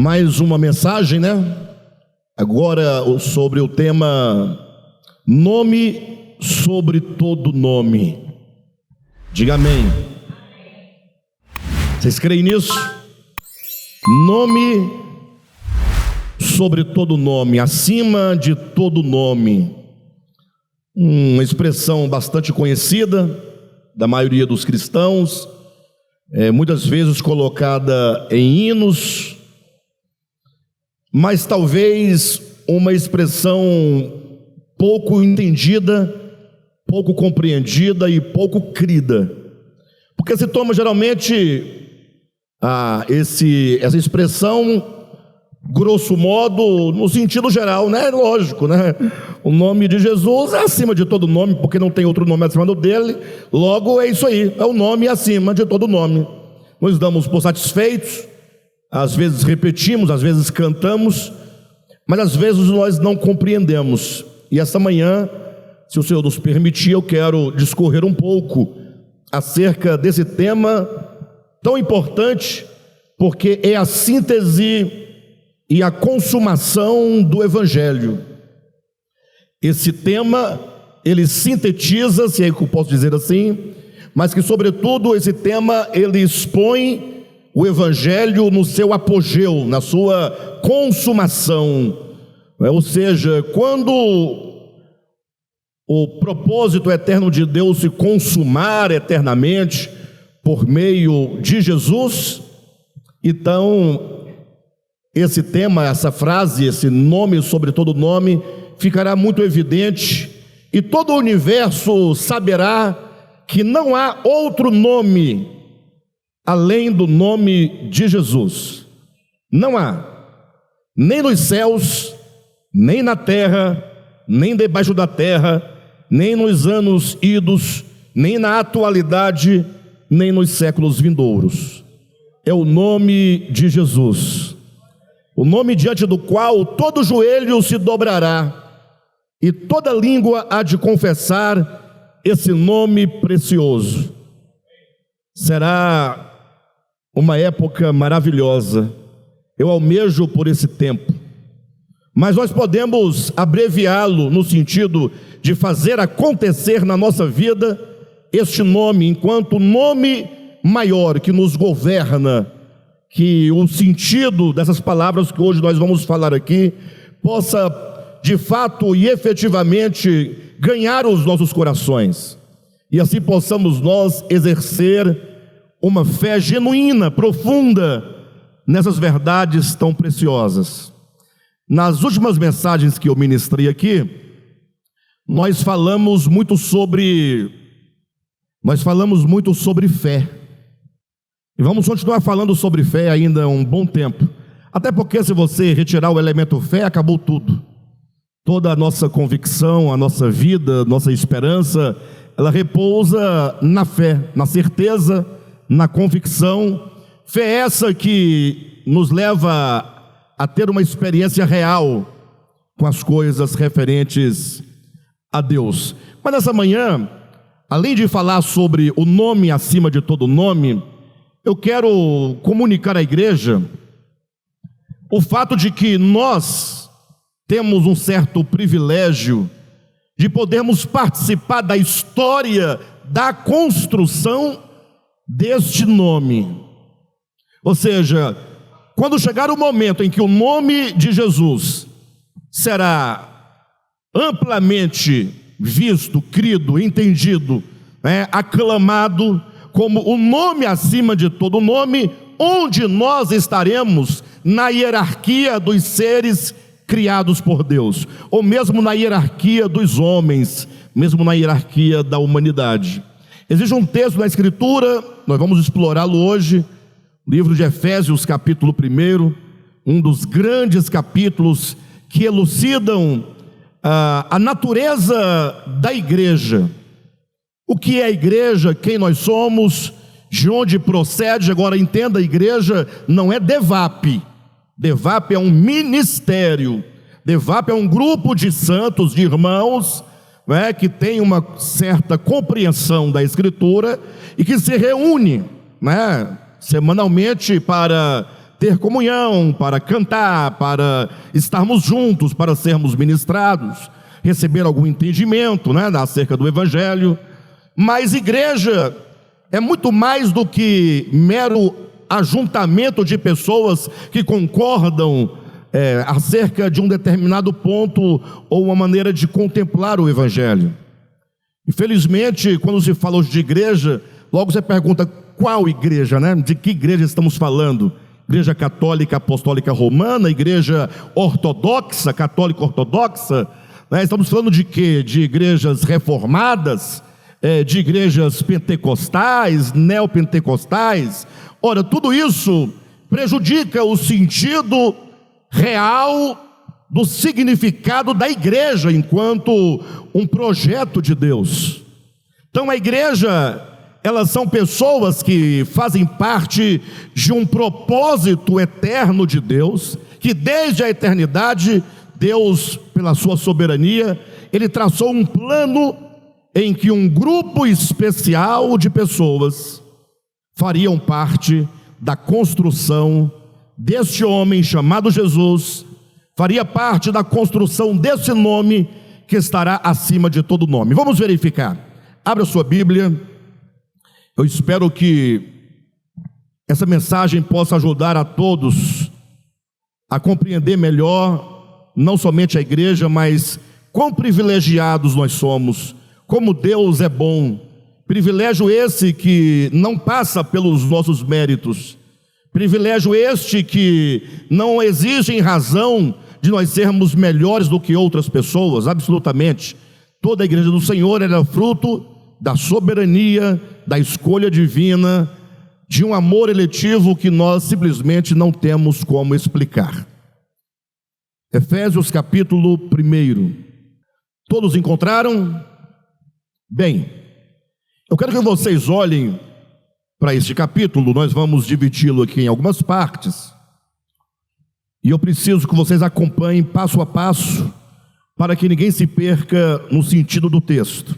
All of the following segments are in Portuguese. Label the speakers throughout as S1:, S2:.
S1: Mais uma mensagem, né? Agora sobre o tema nome sobre todo nome. Diga amém. Vocês creem nisso? Nome sobre todo nome, acima de todo nome. Uma expressão bastante conhecida da maioria dos cristãos, muitas vezes colocada em hinos, mas talvez uma expressão pouco entendida, pouco compreendida e pouco crida, porque se toma geralmente essa expressão grosso modo no sentido geral, né? Lógico, né? O nome de Jesus é acima de todo nome, porque não tem outro nome acima do dele. Logo é isso aí, é o nome acima de todo nome. Nós damos por satisfeitos, às vezes repetimos, às vezes cantamos, mas às vezes nós não compreendemos. E esta manhã, se o Senhor nos permitir, eu quero discorrer um pouco acerca desse tema tão importante, porque é a síntese e a consumação do Evangelho. Esse tema, ele sintetiza, se é que eu posso dizer assim, mas que sobretudo esse tema, ele expõe o Evangelho no seu apogeu, na sua consumação. Ou seja, quando o propósito eterno de Deus se consumar eternamente por meio de Jesus, então esse tema, essa frase, esse nome sobre todo nome, ficará muito evidente, e todo o universo saberá que não há outro nome além do nome de Jesus. Não há, nem nos céus, nem na terra, nem debaixo da terra, nem nos anos idos, nem na atualidade, nem nos séculos vindouros. É o nome de Jesus, o nome diante do qual todo joelho se dobrará e toda língua há de confessar esse nome precioso. Será uma época maravilhosa. Eu almejo por esse tempo, mas nós podemos abreviá-lo no sentido de fazer acontecer na nossa vida este nome, enquanto nome maior que nos governa, que o sentido dessas palavras que hoje nós vamos falar aqui possa de fato e efetivamente ganhar os nossos corações, e assim possamos nós exercer uma fé genuína, profunda nessas verdades tão preciosas. Nas últimas mensagens que eu ministrei aqui, nós falamos muito sobre fé. E vamos continuar falando sobre fé ainda um bom tempo. Até porque se você retirar o elemento fé, acabou tudo. Toda a nossa convicção, a nossa vida, nossa esperança, ela repousa na fé, na certeza, na convicção. Fé essa que nos leva a ter uma experiência real com as coisas referentes a Deus. Mas nessa manhã, além de falar sobre o nome acima de todo nome, eu quero comunicar à igreja o fato de que nós temos um certo privilégio de podermos participar da história da construção deste nome. Ou seja, quando chegar o momento em que o nome de Jesus será amplamente visto, crido, entendido, aclamado como o nome acima de todo nome, onde nós estaremos na hierarquia dos seres criados por Deus, ou mesmo na hierarquia dos homens, mesmo na hierarquia da humanidade. Existe um texto na Escritura, nós vamos explorá-lo hoje, livro de Efésios, capítulo 1, um dos grandes capítulos que elucidam a natureza da igreja. O que é a igreja, quem nós somos, de onde procede. Agora entenda, a igreja não é DEVAP. DEVAP é um ministério. DEVAP é um grupo de santos, de irmãos, que tem uma certa compreensão da Escritura e que se reúne semanalmente para ter comunhão, para cantar, para estarmos juntos, para sermos ministrados, receber algum entendimento, né, acerca do Evangelho. Mas igreja é muito mais do que mero ajuntamento de pessoas que concordam acerca de um determinado ponto ou uma maneira de contemplar o Evangelho. Infelizmente, quando se fala hoje de igreja, logo você pergunta qual igreja, né? De que igreja estamos falando? Igreja católica apostólica romana, igreja ortodoxa, católica ortodoxa, né? Estamos falando de quê? De igrejas reformadas, de igrejas pentecostais, neopentecostais. Ora, tudo isso prejudica o sentido real do significado da igreja enquanto um projeto de Deus. Então a igreja, elas são pessoas que fazem parte de um propósito eterno de Deus, que desde a eternidade, Deus, pela sua soberania, Ele traçou um plano em que um grupo especial de pessoas fariam parte da construção deste homem chamado Jesus, faria parte da construção desse nome que estará acima de todo nome. Vamos verificar. Abra a sua Bíblia. Eu espero que essa mensagem possa ajudar a todos a compreender melhor, não somente a igreja, mas quão privilegiados nós somos, como Deus é bom. Privilégio esse que não passa pelos nossos méritos, privilégio este que não exige em razão de nós sermos melhores do que outras pessoas, absolutamente. Toda a igreja do Senhor era fruto da soberania, da escolha divina, de um amor eletivo que nós simplesmente não temos como explicar. Efésios capítulo 1. Todos encontraram? Bem, eu quero que vocês olhem para este capítulo. Nós vamos dividi-lo aqui em algumas partes, e eu preciso que vocês acompanhem passo a passo, para que ninguém se perca no sentido do texto.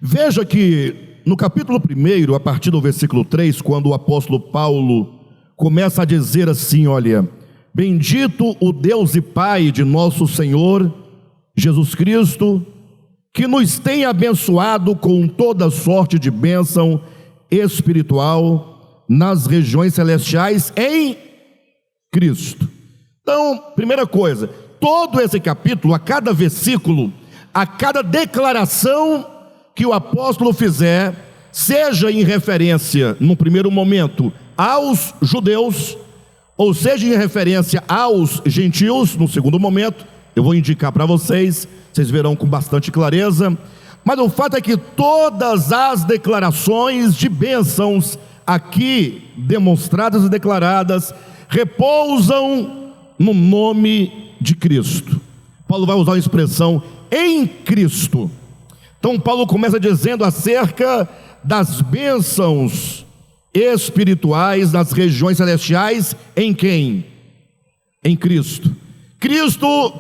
S1: Veja que no capítulo 1, a partir do versículo 3, quando o apóstolo Paulo começa a dizer assim, olha: bendito o Deus e Pai de nosso Senhor Jesus Cristo, que nos tem abençoado com toda sorte de bênção espiritual nas regiões celestiais em Cristo. Então, primeira coisa, todo esse capítulo, a cada versículo, a cada declaração que o apóstolo fizer, seja em referência, no primeiro momento, aos judeus, ou seja em referência aos gentios, no segundo momento, eu vou indicar para vocês, vocês verão com bastante clareza. Mas o fato é que todas as declarações de bênçãos aqui demonstradas e declaradas repousam no nome de Cristo. Paulo vai usar a expressão em Cristo. Então Paulo começa dizendo acerca das bênçãos espirituais nas regiões celestiais em quem? Em Cristo. Cristo,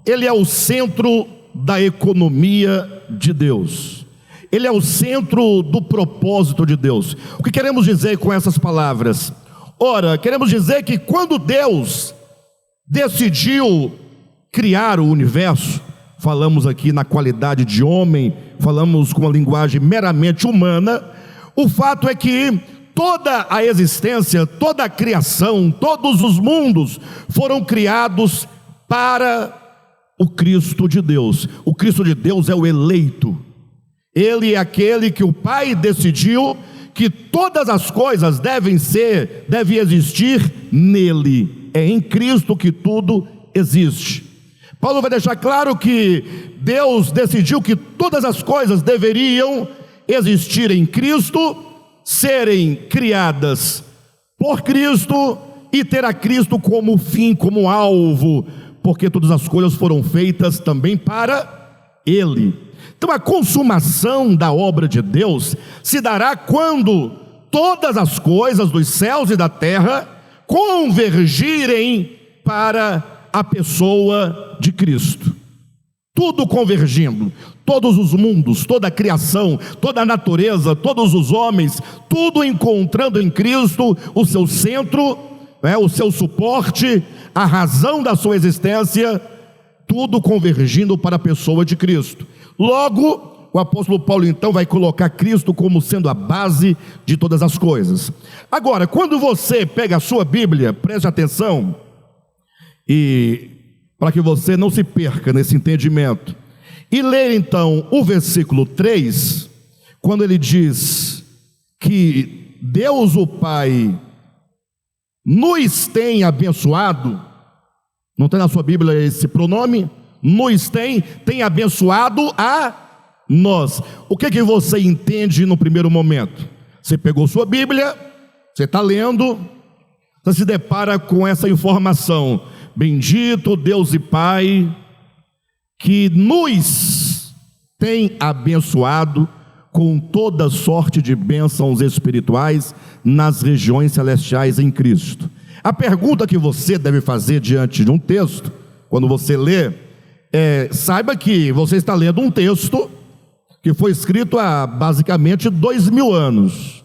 S1: Ele é o centro da economia de Deus. Ele é o centro do propósito de Deus. O que queremos dizer com essas palavras? Ora, queremos dizer que quando Deus decidiu criar o universo, falamos aqui na qualidade de homem, falamos com uma linguagem meramente humana, o fato é que toda a existência, toda a criação, todos os mundos foram criados para o Cristo de Deus. O Cristo de Deus é o eleito. Ele é aquele que o Pai decidiu que todas as coisas devem existir nele. É em Cristo que tudo existe. Paulo vai deixar claro que Deus decidiu que todas as coisas deveriam existir em Cristo, serem criadas por Cristo e ter a Cristo como fim, como alvo, porque todas as coisas foram feitas também para Ele. Então a consumação da obra de Deus se dará quando todas as coisas dos céus e da terra convergirem para a pessoa de Cristo. Tudo convergindo, todos os mundos, toda a criação, toda a natureza, todos os homens, tudo encontrando em Cristo o seu centro o seu suporte, a razão da sua existência, tudo convergindo para a pessoa de Cristo. Logo, o apóstolo Paulo então vai colocar Cristo como sendo a base de todas as coisas. Agora, quando você pega a sua Bíblia, preste atenção, e para que você não se perca nesse entendimento, e ler então o versículo 3, quando ele diz que Deus o Pai nos tem abençoado, não tem na sua Bíblia esse pronome? Nos tem abençoado a nós. O que você entende no primeiro momento? Você pegou sua Bíblia, você está lendo, você se depara com essa informação: bendito Deus e Pai, que nos tem abençoado com toda sorte de bênçãos espirituais nas regiões celestiais em Cristo. A pergunta que você deve fazer diante de um texto, quando você lê, saiba que você está lendo um texto que foi escrito há basicamente 2000 anos.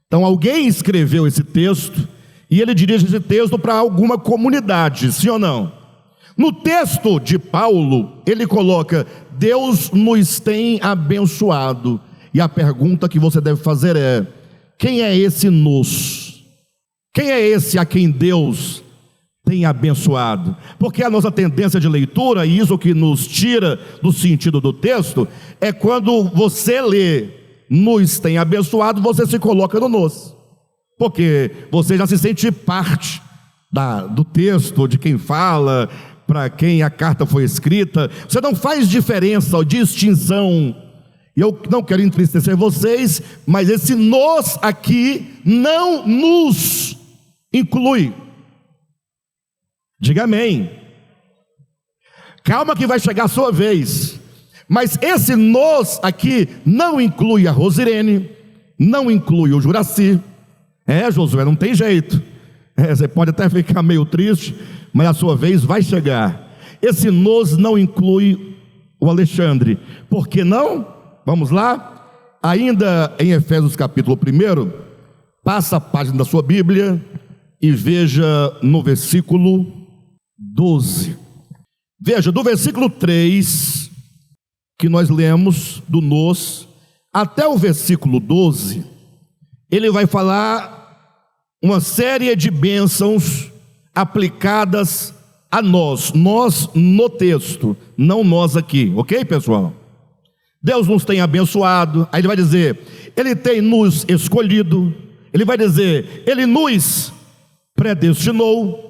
S1: Então alguém escreveu esse texto e ele dirige esse texto para alguma comunidade, sim ou não? No texto de Paulo, ele coloca: Deus nos tem abençoado. E a pergunta que você deve fazer é: quem é esse nos? Quem é esse a quem Deus tem abençoado? Porque a nossa tendência de leitura, e isso que nos tira do sentido do texto, é quando você lê nos tem abençoado, você se coloca no nos, porque você já se sente parte do texto, de quem fala, para quem a carta foi escrita. Você não faz diferença ou distinção. E eu não quero entristecer vocês, mas esse nos aqui não nos inclui. Diga amém. Calma que vai chegar a sua vez. Mas esse nos aqui não inclui a Rosirene, não inclui o Juraci. Josué, não tem jeito. Você pode até ficar meio triste, mas a sua vez vai chegar. Esse nos não inclui o Alexandre. Por que não? Vamos lá? Ainda em Efésios capítulo 1, passa a página da sua Bíblia e veja no versículo 12. Veja, do versículo 3, que nós lemos, do nos, até o versículo 12, ele vai falar uma série de bênçãos aplicadas a nós no texto, não nós aqui, ok, pessoal? Deus nos tem abençoado. Aí ele vai dizer: ele tem nos escolhido. Ele vai dizer: ele nos predestinou,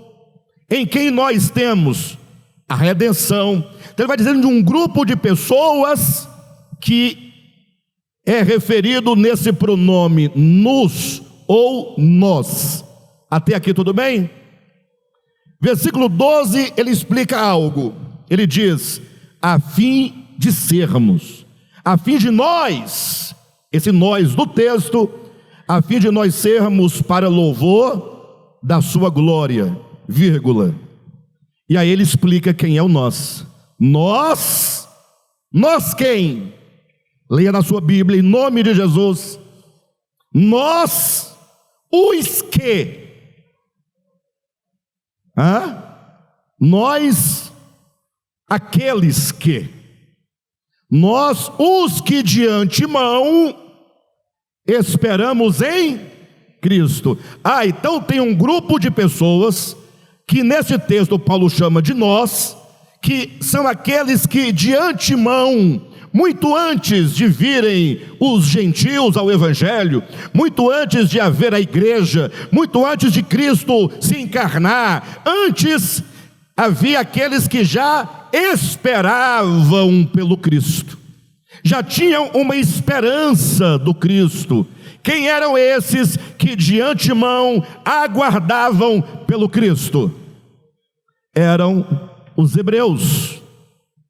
S1: em quem nós temos a redenção. Então ele vai dizendo de um grupo de pessoas que é referido nesse pronome nos ou nós. Até aqui tudo bem? Versículo 12, ele explica algo. Ele diz: a fim de sermos, a fim de nós, esse nós do texto, a fim de nós sermos para louvor da sua glória, vírgula. E aí ele explica quem é o nós. Nós quem? Leia na sua Bíblia, em nome de Jesus. Nós, os que? Nós, aqueles que? Nós, os que de antemão esperamos em Cristo. Então tem um grupo de pessoas que nesse texto Paulo chama de nós, que são aqueles que de antemão, muito antes de virem os gentios ao Evangelho, muito antes de haver a igreja, muito antes de Cristo se encarnar, antes havia aqueles que já esperavam pelo Cristo, já tinham uma esperança do Cristo. Quem eram esses que de antemão aguardavam pelo Cristo? Eram os hebreus,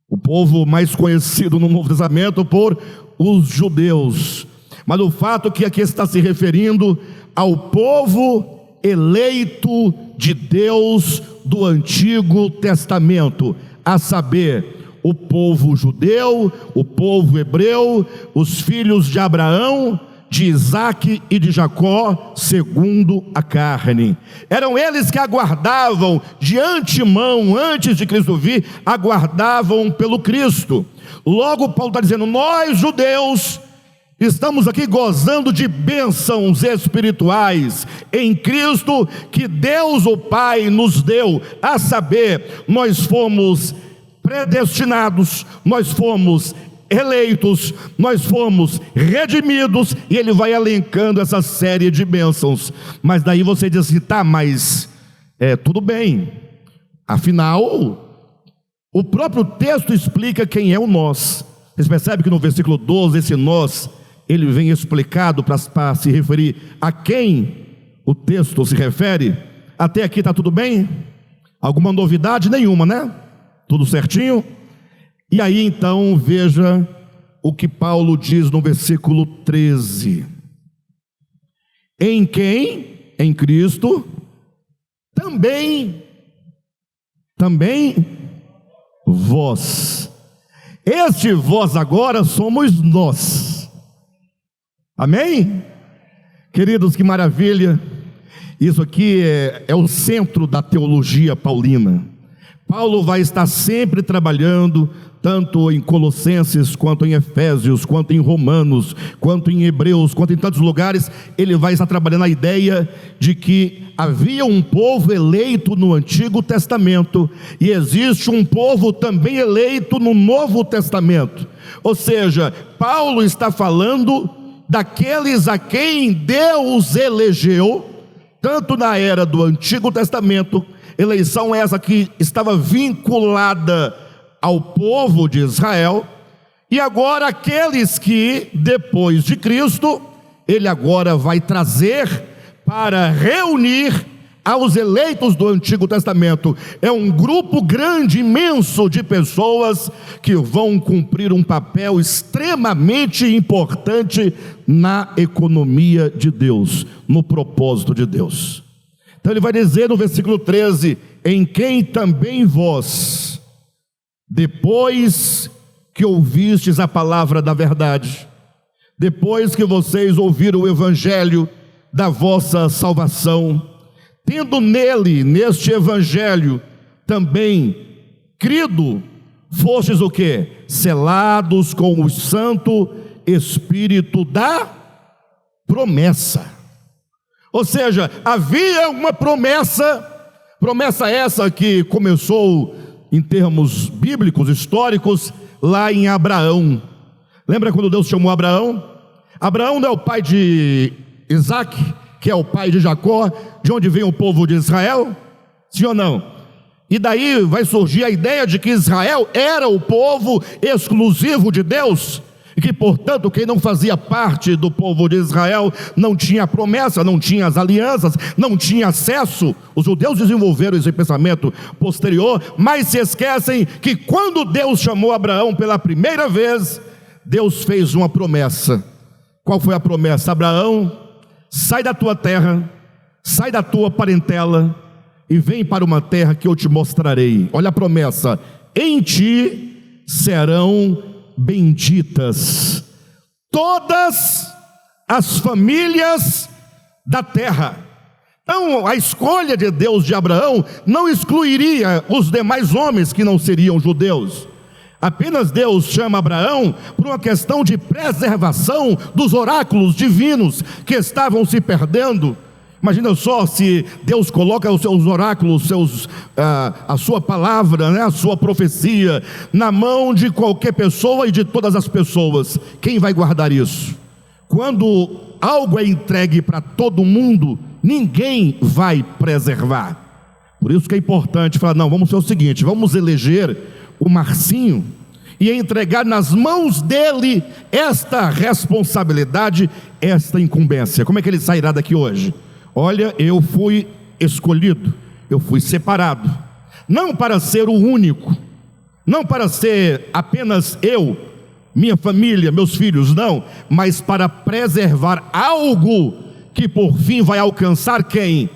S1: o povo mais conhecido no Novo Testamento por os judeus. Mas o fato que aqui está se referindo ao povo eleito de Deus do Antigo Testamento, a saber, o povo judeu, o povo hebreu, os filhos de Abraão, de Isaque e de Jacó, segundo a carne. Eram eles que aguardavam de antemão, antes de Cristo vir, aguardavam pelo Cristo. Logo Paulo está dizendo, nós judeus estamos aqui gozando de bênçãos espirituais em Cristo, que Deus o Pai nos deu, a saber, nós fomos predestinados, nós fomos eleitos, nós fomos redimidos, e ele vai elencando essa série de bênçãos. Mas daí você diz assim, tá, mas tudo bem, afinal, o próprio texto explica quem é o nós. Vocês percebem que no versículo 12, esse nós, ele vem explicado para se referir a quem o texto se refere. Até aqui está tudo bem? Alguma novidade? Nenhuma, né? Tudo certinho? E aí então veja o que Paulo diz no versículo 13. Em quem? Em Cristo, também vós. Este vós agora somos nós. Amém? Queridos, que maravilha. Isso aqui é o centro da teologia paulina. Paulo vai estar sempre trabalhando, tanto em Colossenses, quanto em Efésios, quanto em Romanos, quanto em Hebreus, quanto em tantos lugares, ele vai estar trabalhando a ideia de que havia um povo eleito no Antigo Testamento, e existe um povo também eleito no Novo Testamento. Ou seja, Paulo está falando daqueles a quem Deus elegeu, tanto na era do Antigo Testamento, eleição essa que estava vinculada ao povo de Israel, e agora aqueles que depois de Cristo, ele agora vai trazer para reunir aos eleitos do Antigo Testamento. É um grupo grande, imenso de pessoas que vão cumprir um papel extremamente importante na economia de Deus, no propósito de Deus. Então ele vai dizer no versículo 13, em quem também vós, depois que ouvistes a palavra da verdade, depois que vocês ouviram o evangelho da vossa salvação, tendo nele, neste evangelho, também crido, fostes o quê? Selados com o Santo Espírito da promessa. Ou seja, havia uma promessa essa que começou em termos bíblicos, históricos, lá em Abraão. Lembra quando Deus chamou Abraão? Abraão não é o pai de Isaque, que é o pai de Jacó, de onde vem o povo de Israel? Sim ou não? E daí vai surgir a ideia de que Israel era o povo exclusivo de Deus, e que portanto quem não fazia parte do povo de Israel não tinha promessa, não tinha as alianças, não tinha acesso. Os judeus desenvolveram esse pensamento posterior, mas se esquecem que quando Deus chamou Abraão pela primeira vez, Deus fez uma promessa. Qual foi a promessa? Abraão, sai da tua terra, sai da tua parentela e vem para uma terra que eu te mostrarei. Olha a promessa: em ti serão benditas todas as famílias da terra. Então a escolha de Deus de Abraão não excluiria os demais homens que não seriam judeus. Apenas Deus chama Abraão por uma questão de preservação dos oráculos divinos que estavam se perdendo. Imagina só se Deus coloca os seus oráculos, a sua palavra, né, a sua profecia, na mão de qualquer pessoa e de todas as pessoas. Quem vai guardar isso? Quando algo é entregue para todo mundo, ninguém vai preservar. Por isso que é importante falar, não, vamos fazer o seguinte, vamos eleger o Marcinho e entregar nas mãos dele esta responsabilidade, esta incumbência. Como é que ele sairá daqui hoje? Olha, eu fui escolhido, eu fui separado, não para ser o único, não para ser apenas eu, minha família, meus filhos, não, mas para preservar algo que por fim vai alcançar quem?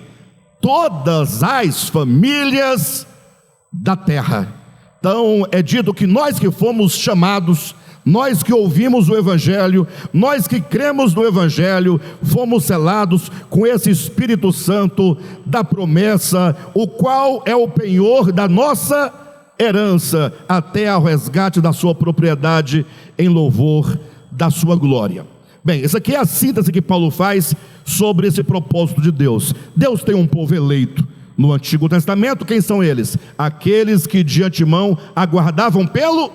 S1: Todas as famílias da terra. Então é dito que nós que fomos chamados, Nós que ouvimos o Evangelho, nós que cremos no Evangelho, fomos selados com esse Espírito Santo da promessa, o qual é o penhor da nossa herança, até ao resgate da sua propriedade, em louvor da sua glória. Bem, essa aqui é a síntese que Paulo faz sobre esse propósito de Deus. Deus tem um povo eleito no Antigo Testamento. Quem são eles? Aqueles que de antemão aguardavam pelo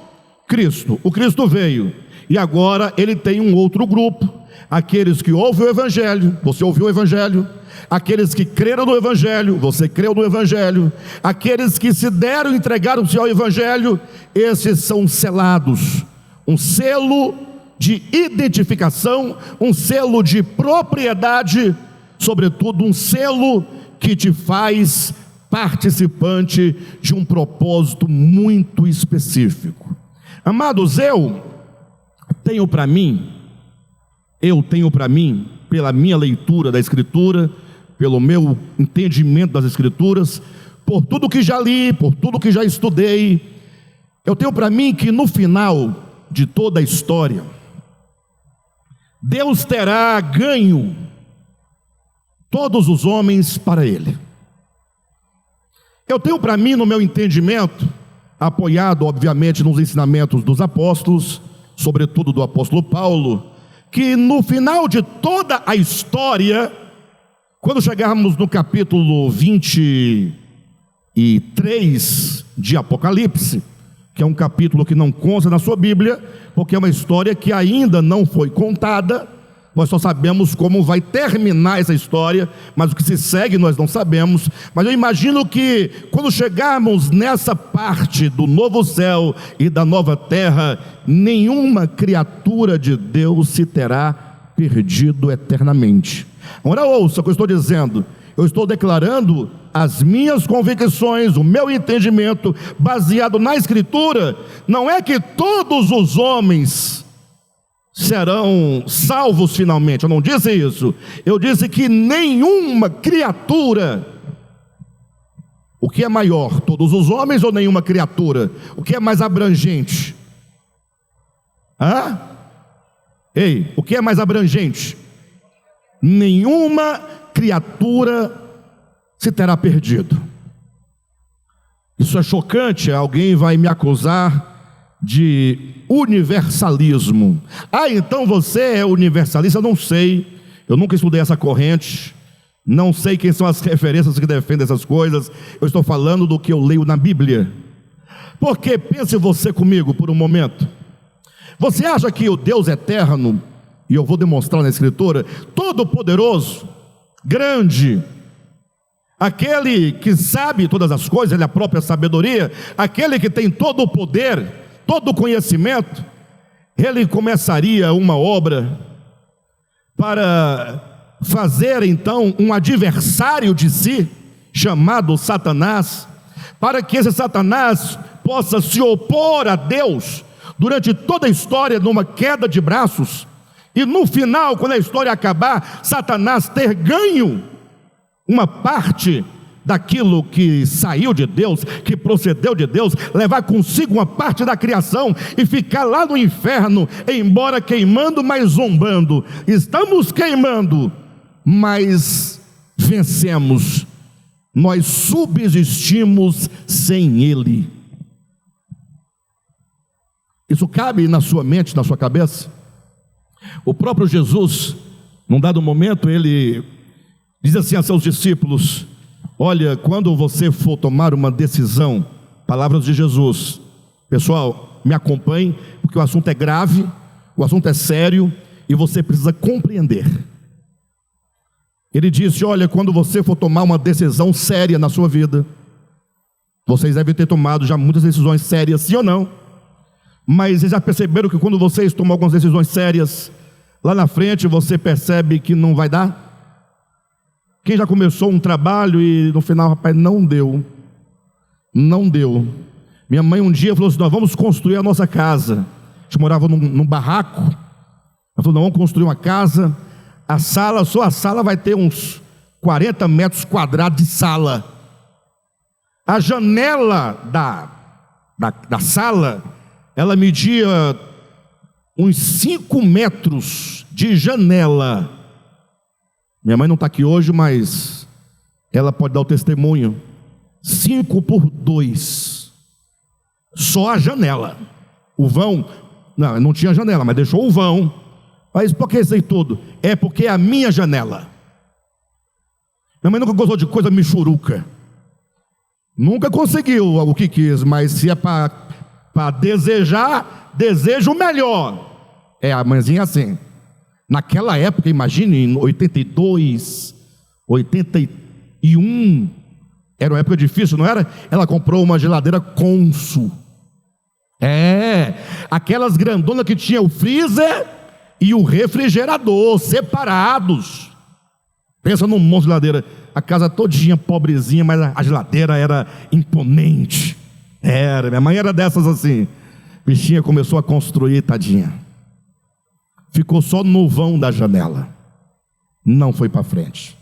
S1: Cristo. O Cristo veio, e agora ele tem um outro grupo, aqueles que ouvem o Evangelho. Você ouviu o Evangelho? Aqueles que creram no Evangelho, você creu no Evangelho. Aqueles que se deram, entregaram-se ao Evangelho, esses são selados, um selo de identificação, um selo de propriedade, sobretudo um selo que te faz participante de um propósito muito específico. Amados, eu tenho para mim, pela minha leitura da Escritura, pelo meu entendimento das Escrituras, por tudo que já li, por tudo que já estudei, eu tenho para mim que no final de toda a história, Deus terá ganho todos os homens para Ele. Eu tenho para mim, no meu entendimento, apoiado obviamente nos ensinamentos dos apóstolos, sobretudo do apóstolo Paulo, que no final de toda a história, quando chegarmos no capítulo 23 de Apocalipse, que é um capítulo que não consta na sua Bíblia, porque é uma história que ainda não foi contada, nós só sabemos como vai terminar essa história, mas o que se segue nós não sabemos. Mas eu imagino que quando chegarmos nessa parte do novo céu e da nova terra, nenhuma criatura de Deus se terá perdido eternamente. Agora ouça o que eu estou dizendo. Eu estou declarando as minhas convicções, o meu entendimento, baseado na Escritura. Não é que todos os homens serão salvos finalmente, eu não disse isso. Eu disse que nenhuma criatura. O que é maior, todos os homens ou nenhuma criatura? O que é mais abrangente? Ei, o que é mais abrangente? Nenhuma criatura se terá perdido. Isso é chocante. Alguém vai me acusar de universalismo. Então você é universalista? Eu não sei, eu nunca estudei essa corrente, não sei quem são as referências que defendem essas coisas. Eu estou falando do que eu leio na Bíblia. Porque pense você comigo por um momento. Você acha que o Deus eterno, e eu vou demonstrar na Escritura, todo poderoso, grande, aquele que sabe todas as coisas, ele é a própria sabedoria, aquele que tem todo o poder, todo o conhecimento, ele começaria uma obra para fazer então um adversário de si, chamado Satanás, para que esse Satanás possa se opor a Deus durante toda a história, numa queda de braços, e no final, quando a história acabar, Satanás ter ganho uma parte daquilo que saiu de Deus, que procedeu de Deus, levar consigo uma parte da criação e ficar lá no inferno, embora queimando, mas zombando. Estamos queimando, mas vencemos. Nós subsistimos sem Ele. Isso cabe na sua mente, na sua cabeça? O próprio Jesus, num dado momento, ele diz assim a seus discípulos: olha, quando você for tomar uma decisão, palavras de Jesus, pessoal, me acompanhe, porque o assunto é grave, o assunto é sério, e você precisa compreender. Ele disse: olha, quando você for tomar uma decisão séria na sua vida, vocês devem ter tomado já muitas decisões sérias, sim ou não? Mas vocês já perceberam que quando vocês tomam algumas decisões sérias, lá na frente você percebe que não vai dar? Quem já começou um trabalho e no final, rapaz, não deu. Não deu. Minha mãe um dia falou assim: nós vamos construir a nossa casa. A gente morava num barraco. Ela falou: nós vamos construir uma casa. A sala, só a sala vai ter uns 40 metros quadrados de sala. A janela da sala, ela media uns 5 metros de janela. Minha mãe não está aqui hoje, mas ela pode dar o testemunho. 5 por 2. Só a janela. O vão, não tinha janela, mas deixou o vão. Mas por que isso aí tudo? É porque é a minha janela. Minha mãe nunca gostou de coisa michuruca. Nunca conseguiu o que quis, mas se é para desejar, deseja o melhor. É a mãezinha assim. Naquela época, imagine, em 82, 81, era uma época difícil, não era? Ela comprou uma geladeira Consul. Aquelas grandonas que tinha o freezer e o refrigerador separados. Pensa num monte de geladeira. A casa todinha pobrezinha, mas a geladeira era imponente. Minha mãe era dessas assim. Bichinha começou a construir, tadinha. Ficou só no vão da janela. Não foi para frente.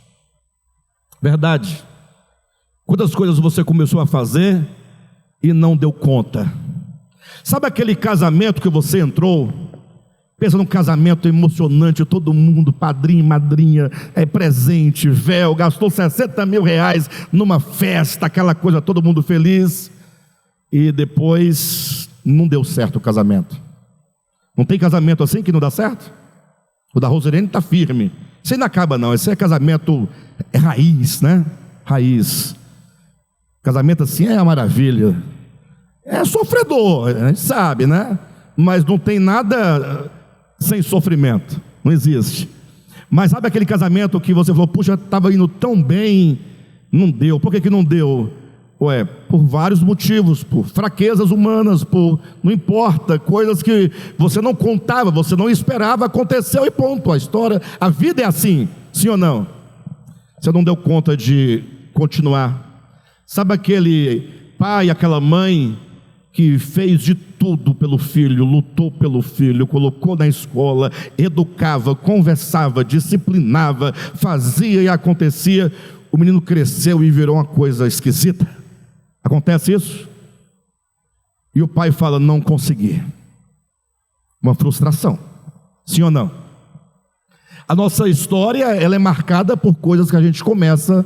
S1: Verdade. Quantas coisas você começou a fazer e não deu conta? Sabe aquele casamento que você entrou? Pensa num casamento emocionante, todo mundo, padrinho, madrinha, presente, véu, gastou 60 mil reais numa festa, aquela coisa, todo mundo feliz, e depois não deu certo o casamento. Não tem casamento assim que não dá certo? O da Rosirene está firme. Isso aí não acaba não, esse é casamento raiz, né? Raiz. Casamento assim é uma maravilha. É sofredor, a gente sabe, né? Mas não tem nada sem sofrimento, não existe. Mas sabe aquele casamento que você falou, puxa, estava indo tão bem, não deu. Por que não deu? Por vários motivos, por fraquezas humanas, não importa, coisas que você não contava, você não esperava, aconteceu e ponto, a história, a vida é assim, sim ou não? Você não deu conta de continuar. Sabe aquele pai, aquela mãe que fez de tudo pelo filho, lutou pelo filho, colocou na escola, educava, conversava, disciplinava, fazia e acontecia, o menino cresceu e virou uma coisa esquisita. Acontece isso? E o pai fala, não consegui. Uma frustração, sim ou não? A nossa história, ela é marcada por coisas que a gente começa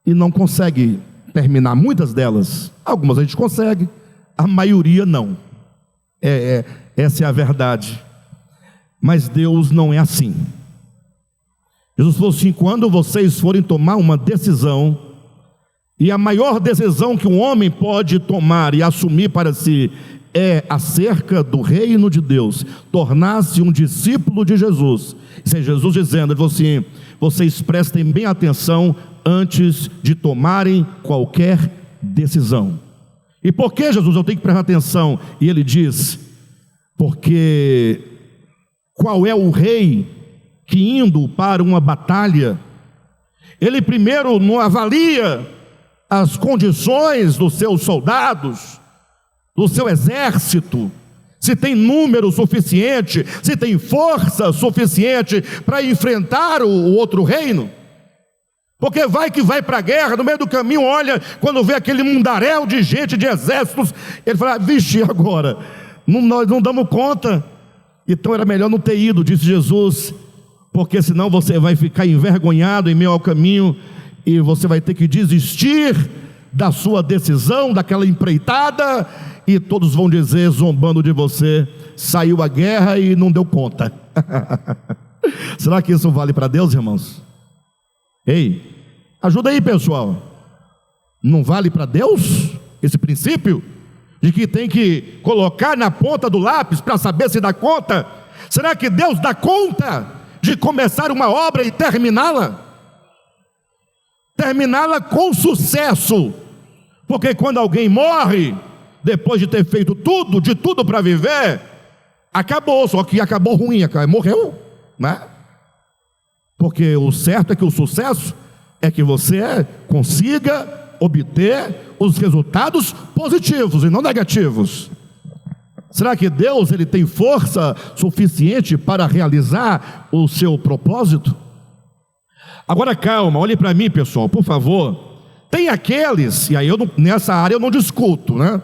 S1: e não consegue terminar, muitas delas. Algumas a gente consegue, a maioria não. Essa é a verdade. Mas Deus não é assim. Jesus falou assim, quando vocês forem tomar uma decisão, e a maior decisão que um homem pode tomar e assumir para si é acerca do reino de Deus, tornar-se um discípulo de Jesus. Isso é Jesus dizendo, ele falou assim, vocês prestem bem atenção antes de tomarem qualquer decisão. E por que, Jesus, eu tenho que prestar atenção? E ele diz, porque qual é o rei que indo para uma batalha, ele primeiro não avalia as condições dos seus soldados, do seu exército, se tem número suficiente, se tem força suficiente para enfrentar o outro reino? Porque vai que vai para a guerra, no meio do caminho, olha, quando vê aquele mundaréu de gente, de exércitos, ele fala, vixe, agora, nós não damos conta. Então era melhor não ter ido, disse Jesus, porque senão você vai ficar envergonhado em meio ao caminho, e você vai ter que desistir da sua decisão, daquela empreitada, e todos vão dizer, zombando de você, saiu a guerra e não deu conta. Será que isso vale para Deus, irmãos? Ei, ajuda aí, pessoal. Não vale para Deus esse princípio de que tem que colocar na ponta do lápis para saber se dá conta? Será que Deus dá conta de começar uma obra e terminá-la? Terminá-la com sucesso, porque quando alguém morre, depois de ter feito tudo, de tudo para viver, acabou, só que acabou ruim, morreu, né? Porque o certo é que o sucesso é que você consiga obter os resultados positivos e não negativos. Será que Deus ele tem força suficiente para realizar o seu propósito? Agora calma, olhe para mim, pessoal, por favor. Tem aqueles, e aí nessa área eu não discuto, né?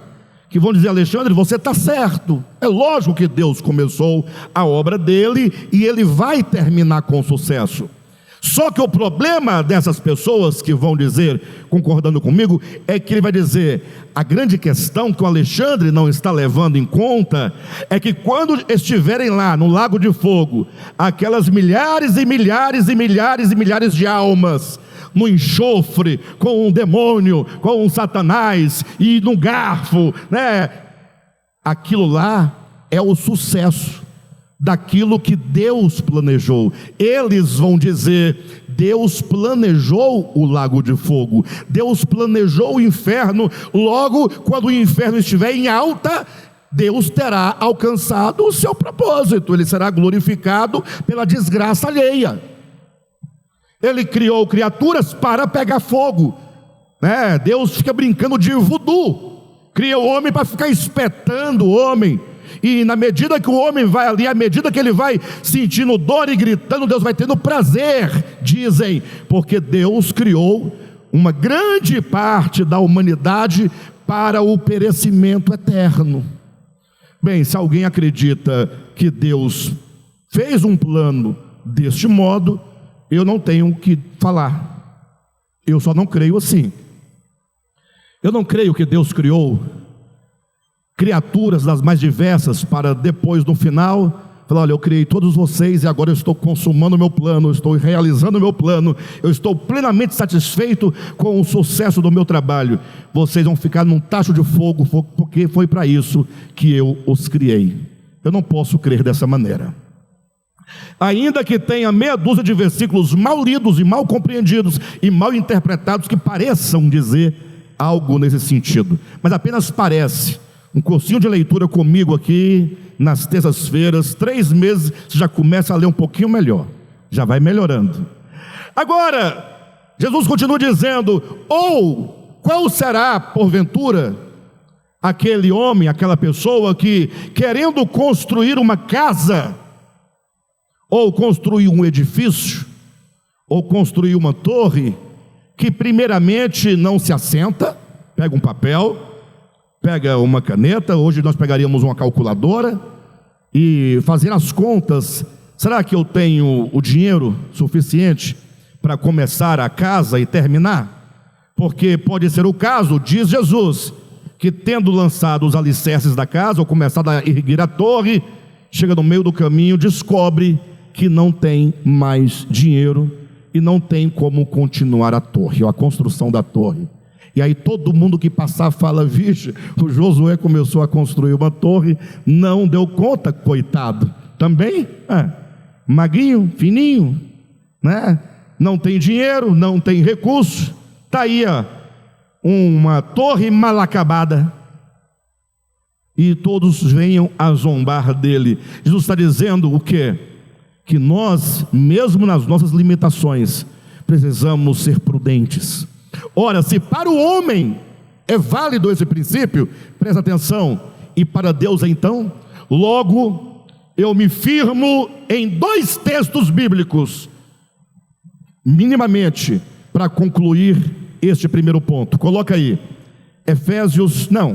S1: que vão dizer: Alexandre, você está certo, é lógico que Deus começou a obra dele e ele vai terminar com sucesso. Só que o problema dessas pessoas que vão dizer, concordando comigo, é que ele vai dizer: a grande questão que o Alexandre não está levando em conta é que quando estiverem lá no lago de fogo, aquelas milhares e milhares e milhares e milhares de almas no enxofre, com um demônio, com um Satanás e no garfo, né? Aquilo lá é o sucesso daquilo que Deus planejou. Eles vão dizer: Deus planejou o lago de fogo, Deus planejou o inferno. Logo, quando o inferno estiver em alta, Deus terá alcançado o seu propósito, ele será glorificado pela desgraça alheia. Ele criou criaturas para pegar fogo, né? Deus fica brincando de voodoo, cria o homem para ficar espetando o homem. E na medida que o homem vai ali, à medida que ele vai sentindo dor e gritando, Deus vai tendo prazer, dizem, porque Deus criou uma grande parte da humanidade para o perecimento eterno. Bem, se alguém acredita que Deus fez um plano deste modo, eu não tenho o que falar. Eu só não creio assim. Eu não creio que Deus criou criaturas das mais diversas para depois, no final, falar: olha, eu criei todos vocês e agora eu estou consumando o meu plano, eu estou realizando o meu plano, eu estou plenamente satisfeito com o sucesso do meu trabalho. Vocês vão ficar num tacho de fogo, porque foi para isso que eu os criei. Eu não posso crer dessa maneira. Ainda que tenha meia dúzia de versículos mal lidos e mal compreendidos e mal interpretados que pareçam dizer algo nesse sentido, mas apenas parece. Um cursinho de leitura comigo aqui nas terças-feiras, 3 meses, você já começa a ler um pouquinho melhor, já vai melhorando. Agora, Jesus continua dizendo: ou qual será, porventura, aquele homem, aquela pessoa que, querendo construir uma casa, ou construir um edifício, ou construir uma torre, que primeiramente não se assenta, pega um papel, pega uma caneta, hoje nós pegaríamos uma calculadora e fazer as contas. Será que eu tenho o dinheiro suficiente para começar a casa e terminar? Porque pode ser o caso, diz Jesus, que tendo lançado os alicerces da casa, ou começado a erguer a torre, chega no meio do caminho, descobre que não tem mais dinheiro e não tem como continuar a torre, ou a construção da torre. E aí todo mundo que passar fala: vixe, o Josué começou a construir uma torre, não deu conta, coitado. Também, magrinho, fininho, né? Não tem dinheiro, não tem recurso. Está aí, uma torre mal acabada. E todos venham a zombar dele. Jesus está dizendo o quê? Que nós, mesmo nas nossas limitações, precisamos ser prudentes. Ora, se para o homem é válido esse princípio, presta atenção, e para Deus então, logo eu me firmo em 2 textos bíblicos, minimamente, para concluir este primeiro ponto. Coloca aí,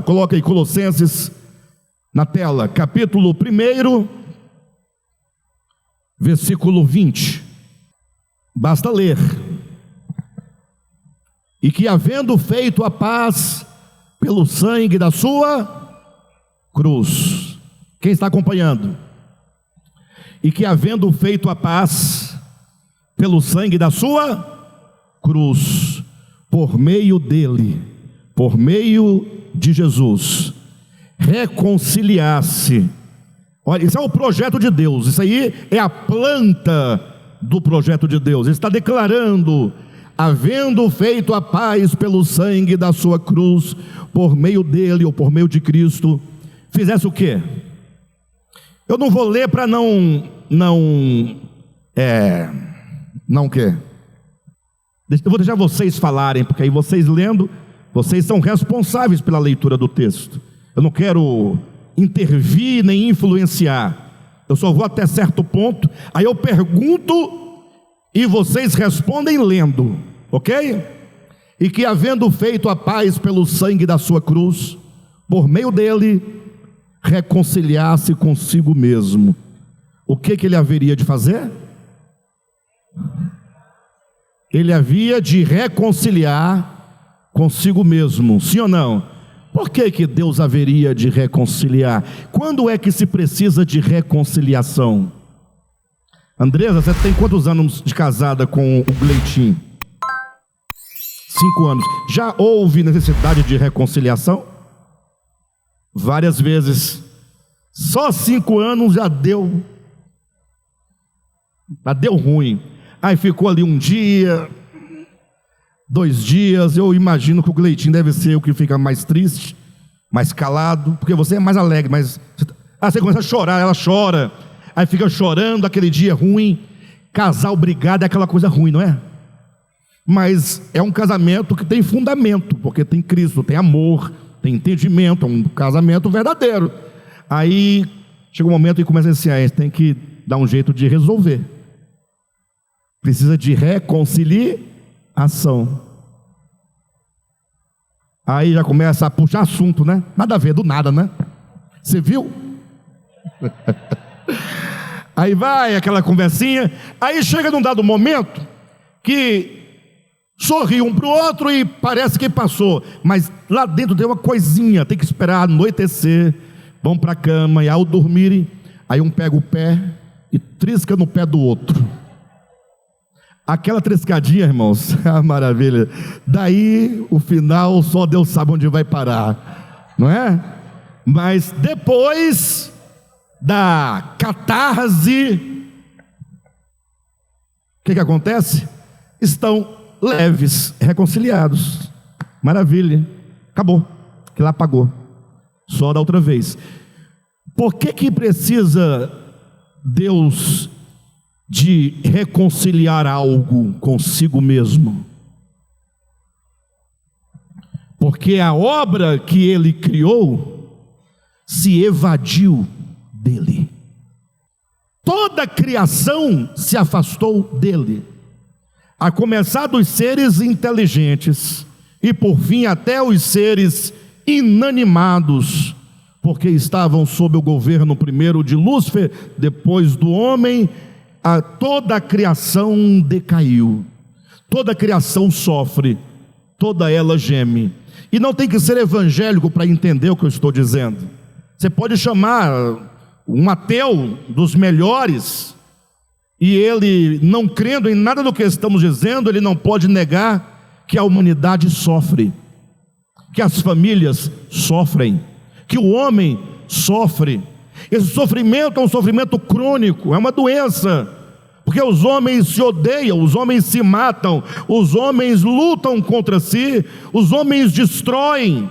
S1: coloca aí Colossenses na tela, capítulo 1, versículo 20, basta ler. E que, havendo feito a paz pelo sangue da sua cruz, quem está acompanhando? E que, havendo feito a paz pelo sangue da sua cruz, por meio dele, por meio de Jesus, reconciliasse. Olha, isso é o projeto de Deus, isso aí é a planta do projeto de Deus. Ele está declarando: havendo feito a paz pelo sangue da sua cruz, por meio dele, ou por meio de Cristo, fizesse o quê? Eu não vou ler para não o quê? Eu vou deixar vocês falarem, porque aí vocês lendo, vocês são responsáveis pela leitura do texto. Eu não quero intervir nem influenciar, eu só vou até certo ponto, aí eu pergunto e vocês respondem lendo, ok? E que, havendo feito a paz pelo sangue da sua cruz, por meio dele, reconciliar-se consigo mesmo. O que ele haveria de fazer? Ele havia de reconciliar consigo mesmo, sim ou não? Por que Deus haveria de reconciliar? Quando é que se precisa de reconciliação? Andresa, você tem quantos anos de casada com o Gleitinho? 5 anos. Já houve necessidade de reconciliação? Várias vezes. Só 5 anos já deu ruim. Aí ficou ali um dia, 2 dias. Eu imagino que o Gleitinho deve ser o que fica mais triste, mais calado, porque você é mais alegre, mas você começa a chorar, ela chora, aí fica chorando, aquele dia ruim. Casal brigado é aquela coisa ruim, não é? Mas é um casamento que tem fundamento, porque tem Cristo, tem amor, tem entendimento, é um casamento verdadeiro. Aí chega um momento e começa assim, a gente tem que dar um jeito de resolver. Precisa de reconciliação. Aí já começa a puxar assunto, né? Nada a ver, do nada, né? Você viu? Aí vai aquela conversinha. Aí chega num dado momento que sorri um para o outro e parece que passou, mas lá dentro tem uma coisinha. Tem que esperar anoitecer, vão para a cama, e ao dormirem, aí um pega o pé e trisca no pé do outro. Aquela triscadinha, irmãos, ah, maravilha. Daí o final só Deus sabe onde vai parar, não é? Mas depois da catarse, o que acontece? Estão leves, reconciliados. Maravilha, acabou, que lá apagou. Só da outra vez. Por que precisa Deus de reconciliar algo consigo mesmo? Porque a obra que ele criou se evadiu dele. Toda a criação se afastou dele, a começar dos seres inteligentes e por fim até os seres inanimados, porque estavam sob o governo primeiro de Lúcifer, depois do homem. Toda a criação decaiu, toda a criação sofre, toda ela geme. E não tem que ser evangélico para entender o que eu estou dizendo. Você pode chamar um ateu dos melhores, e ele, não crendo em nada do que estamos dizendo, ele não pode negar que a humanidade sofre, que as famílias sofrem, que o homem sofre. Esse sofrimento é um sofrimento crônico, é uma doença, porque os homens se odeiam, os homens se matam, os homens lutam contra si, os homens destroem.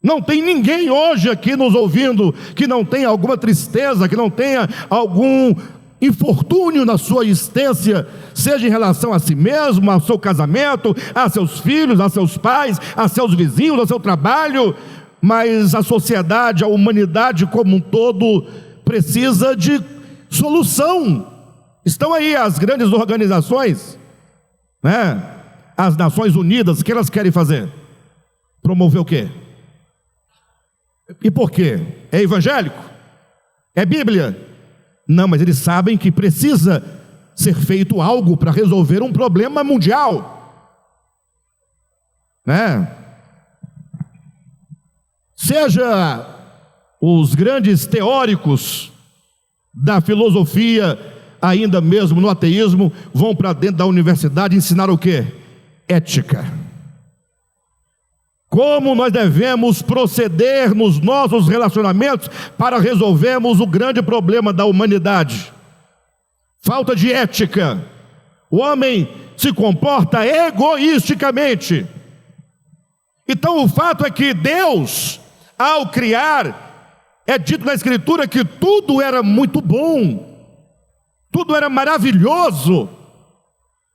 S1: Não tem ninguém hoje aqui nos ouvindo que não tenha alguma tristeza, que não tenha algum infortúnio na sua existência, seja em relação a si mesmo, ao seu casamento, a seus filhos, a seus pais, a seus vizinhos, ao seu trabalho. Mas a sociedade, a humanidade como um todo precisa de solução. Estão aí as grandes organizações, né? As Nações Unidas, o que elas querem fazer? Promover o quê? E por quê? É evangélico? É Bíblia? Não, mas eles sabem que precisa ser feito algo para resolver um problema mundial, né? Seja os grandes teóricos da filosofia, ainda mesmo no ateísmo, vão para dentro da universidade ensinar o quê? Ética. Como nós devemos proceder nos nossos relacionamentos para resolvermos o grande problema da humanidade? Falta de ética. O homem se comporta egoisticamente. Então o fato é que Deus, ao criar, é dito na Escritura que tudo era muito bom, tudo era maravilhoso,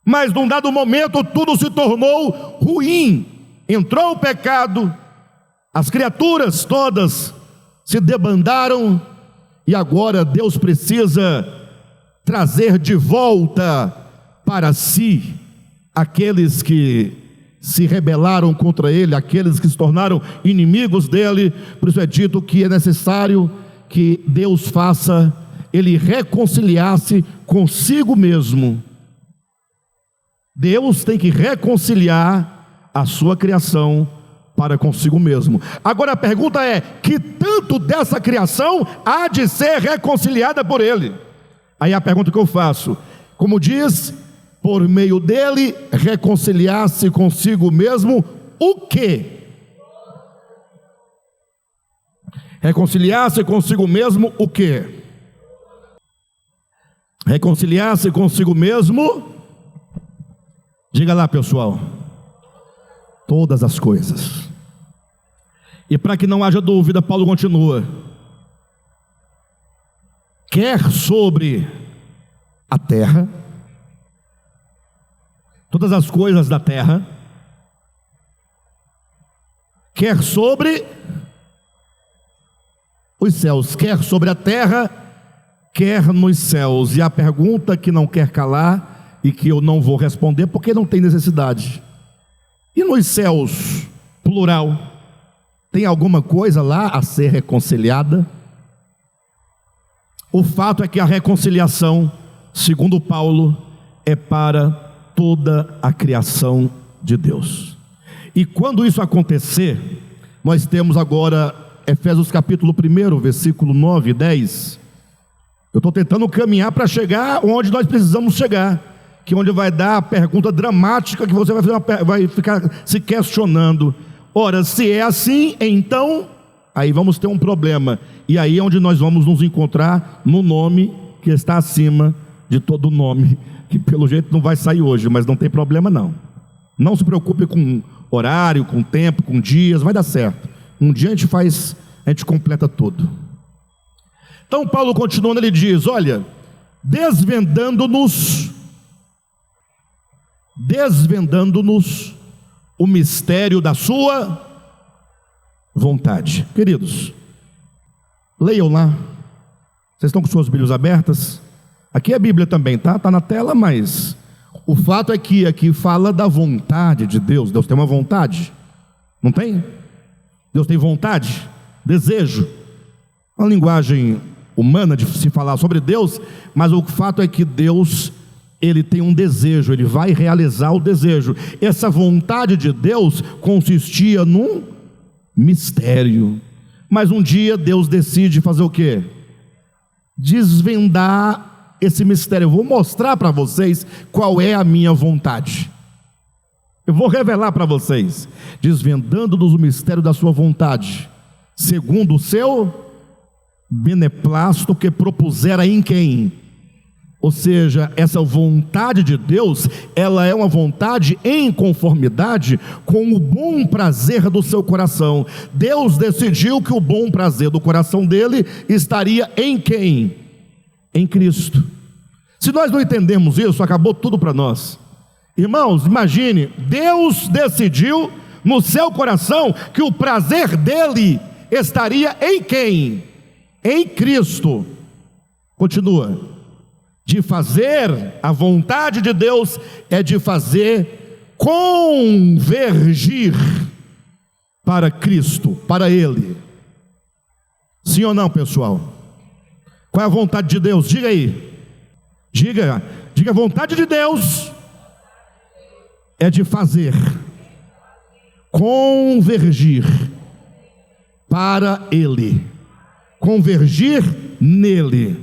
S1: mas num dado momento tudo se tornou ruim. Entrou o pecado, as criaturas todas se debandaram, e agora Deus precisa trazer de volta para si aqueles que se rebelaram contra ele, aqueles que se tornaram inimigos dele. Por isso é dito que é necessário que Deus faça ele reconciliar-se consigo mesmo. Deus tem que reconciliar a sua criação para consigo mesmo. Agora a pergunta é: que tanto dessa criação há de ser reconciliada por ele? Aí a pergunta que eu faço, como diz, por meio dele reconciliar-se consigo mesmo, o quê? Reconciliar-se consigo mesmo, o quê? Reconciliar-se consigo mesmo, diga lá, pessoal, todas as coisas. E para que não haja dúvida, Paulo continua: quer sobre a terra, todas as coisas da terra, quer sobre os céus, quer sobre a terra, quer nos céus. E a pergunta que não quer calar e que eu não vou responder porque não tem necessidade: e nos céus, plural, tem alguma coisa lá a ser reconciliada? O fato é que a reconciliação, segundo Paulo, é para toda a criação de Deus. E quando isso acontecer, nós temos agora Efésios capítulo 1, versículo 9 e 10. Eu estou tentando caminhar para chegar onde nós precisamos chegar, que é onde vai dar a pergunta dramática que você vai ficar se questionando. Ora, se é assim, então aí vamos ter um problema. E aí é onde nós vamos nos encontrar no nome que está acima de todo nome, que pelo jeito não vai sair hoje, mas não tem problema não. Não se preocupe com horário, com tempo, com dias, vai dar certo. Um dia a gente completa tudo. Então Paulo continuando, ele diz: olha, desvendando-nos o mistério da sua vontade. Queridos, leiam lá. Vocês estão com suas Bíblias abertas? Aqui é a Bíblia também, tá? Está na tela, mas o fato é que aqui fala da vontade de Deus. Deus tem uma vontade, não tem? Deus tem vontade, desejo. Uma linguagem humana de se falar sobre Deus, mas o fato é que Deus, ele tem um desejo, ele vai realizar o desejo. Essa vontade de Deus consistia num mistério, mas um dia Deus decide fazer o quê? Desvendar esse mistério. Eu vou mostrar para vocês qual é a minha vontade. Eu vou revelar para vocês, desvendando-nos o mistério da sua vontade, segundo o seu beneplácito que propusera em quem? Ou seja, essa vontade de Deus, ela é uma vontade em conformidade com o bom prazer do seu coração. Deus decidiu que o bom prazer do coração dele estaria em quem? Em Cristo. Se nós não entendemos isso, acabou tudo para nós. Irmãos, imagine, Deus decidiu no seu coração que o prazer dele estaria em quem? Em Cristo. Continua. De fazer a vontade de Deus é de fazer convergir para Cristo, para Ele. Sim ou não, pessoal? Qual é a vontade de Deus? Diga aí. Diga a vontade de Deus é de fazer convergir para Ele, convergir nele.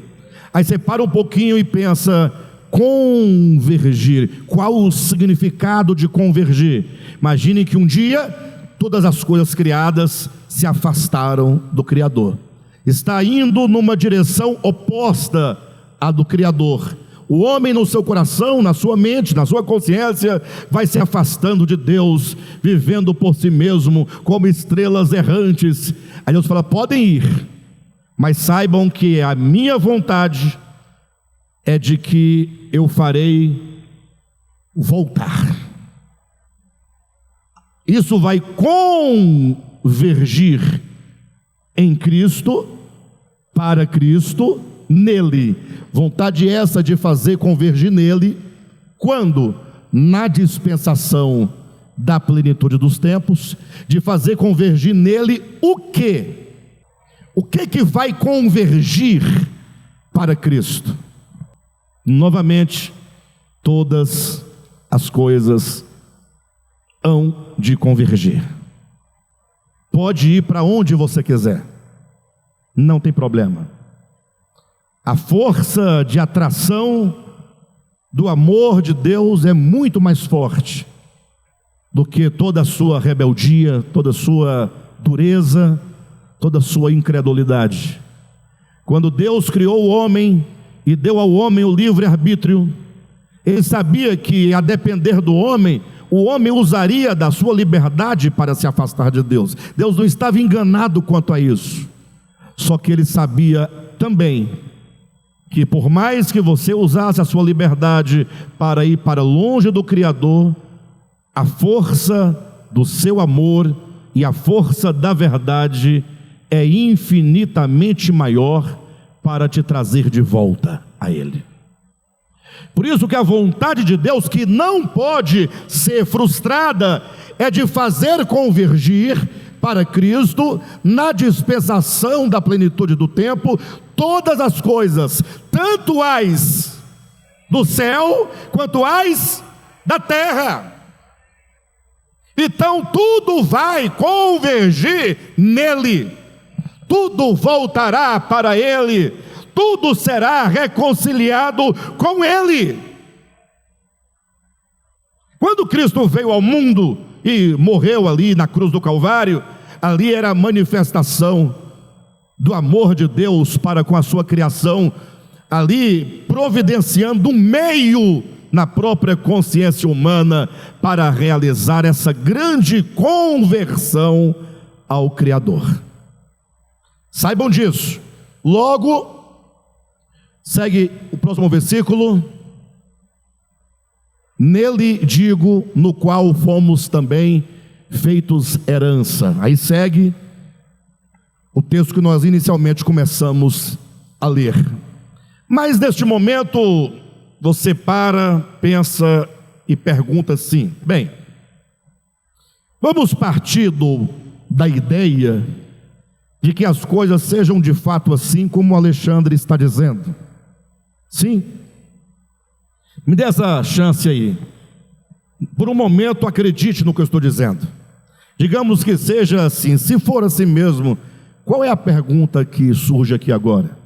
S1: Aí você para um pouquinho e pensa: convergir, qual o significado de convergir? Imagine que um dia todas as coisas criadas se afastaram do Criador, está indo numa direção oposta à do Criador. O homem no seu coração, na sua mente, na sua consciência, vai se afastando de Deus, vivendo por si mesmo como estrelas errantes. Aí Deus fala: podem ir, mas saibam que a minha vontade é de que eu farei voltar. Isso vai convergir em Cristo, para Cristo, nele. Vontade essa de fazer convergir nele, quando? Na dispensação da plenitude dos tempos, de fazer convergir nele o quê? O que vai convergir para Cristo? Novamente, todas as coisas hão de convergir. Pode ir para onde você quiser, não tem problema. A força de atração do amor de Deus é muito mais forte do que toda a sua rebeldia, toda a sua dureza, toda a sua incredulidade. Quando Deus criou o homem e deu ao homem o livre-arbítrio, Ele sabia que, a depender do homem, o homem usaria da sua liberdade para se afastar de Deus. Deus não estava enganado quanto a isso. Só que Ele sabia também que, por mais que você usasse a sua liberdade para ir para longe do Criador, a força do seu amor e a força da verdade é infinitamente maior para te trazer de volta a Ele. Por isso que a vontade de Deus, que não pode ser frustrada, é de fazer convergir para Cristo, na dispensação da plenitude do tempo, todas as coisas, tanto as do céu, quanto as da terra. Então tudo vai convergir nele, tudo voltará para ele, tudo será reconciliado com ele. Quando Cristo veio ao mundo e morreu ali na cruz do Calvário, ali era a manifestação do amor de Deus para com a sua criação, ali providenciando um meio na própria consciência humana para realizar essa grande conversão ao Criador. Saibam disso. Logo, segue o próximo versículo: nele digo, no qual fomos também feitos herança. Aí segue o texto que nós inicialmente começamos a ler. Mas neste momento você para, pensa e pergunta assim: bem, vamos partir da ideia de que as coisas sejam de fato assim como o Alexandre está dizendo? Sim? Me dê essa chance aí. Por um momento acredite no que eu estou dizendo. Digamos que seja assim. Se for assim mesmo, qual é a pergunta que surge aqui agora?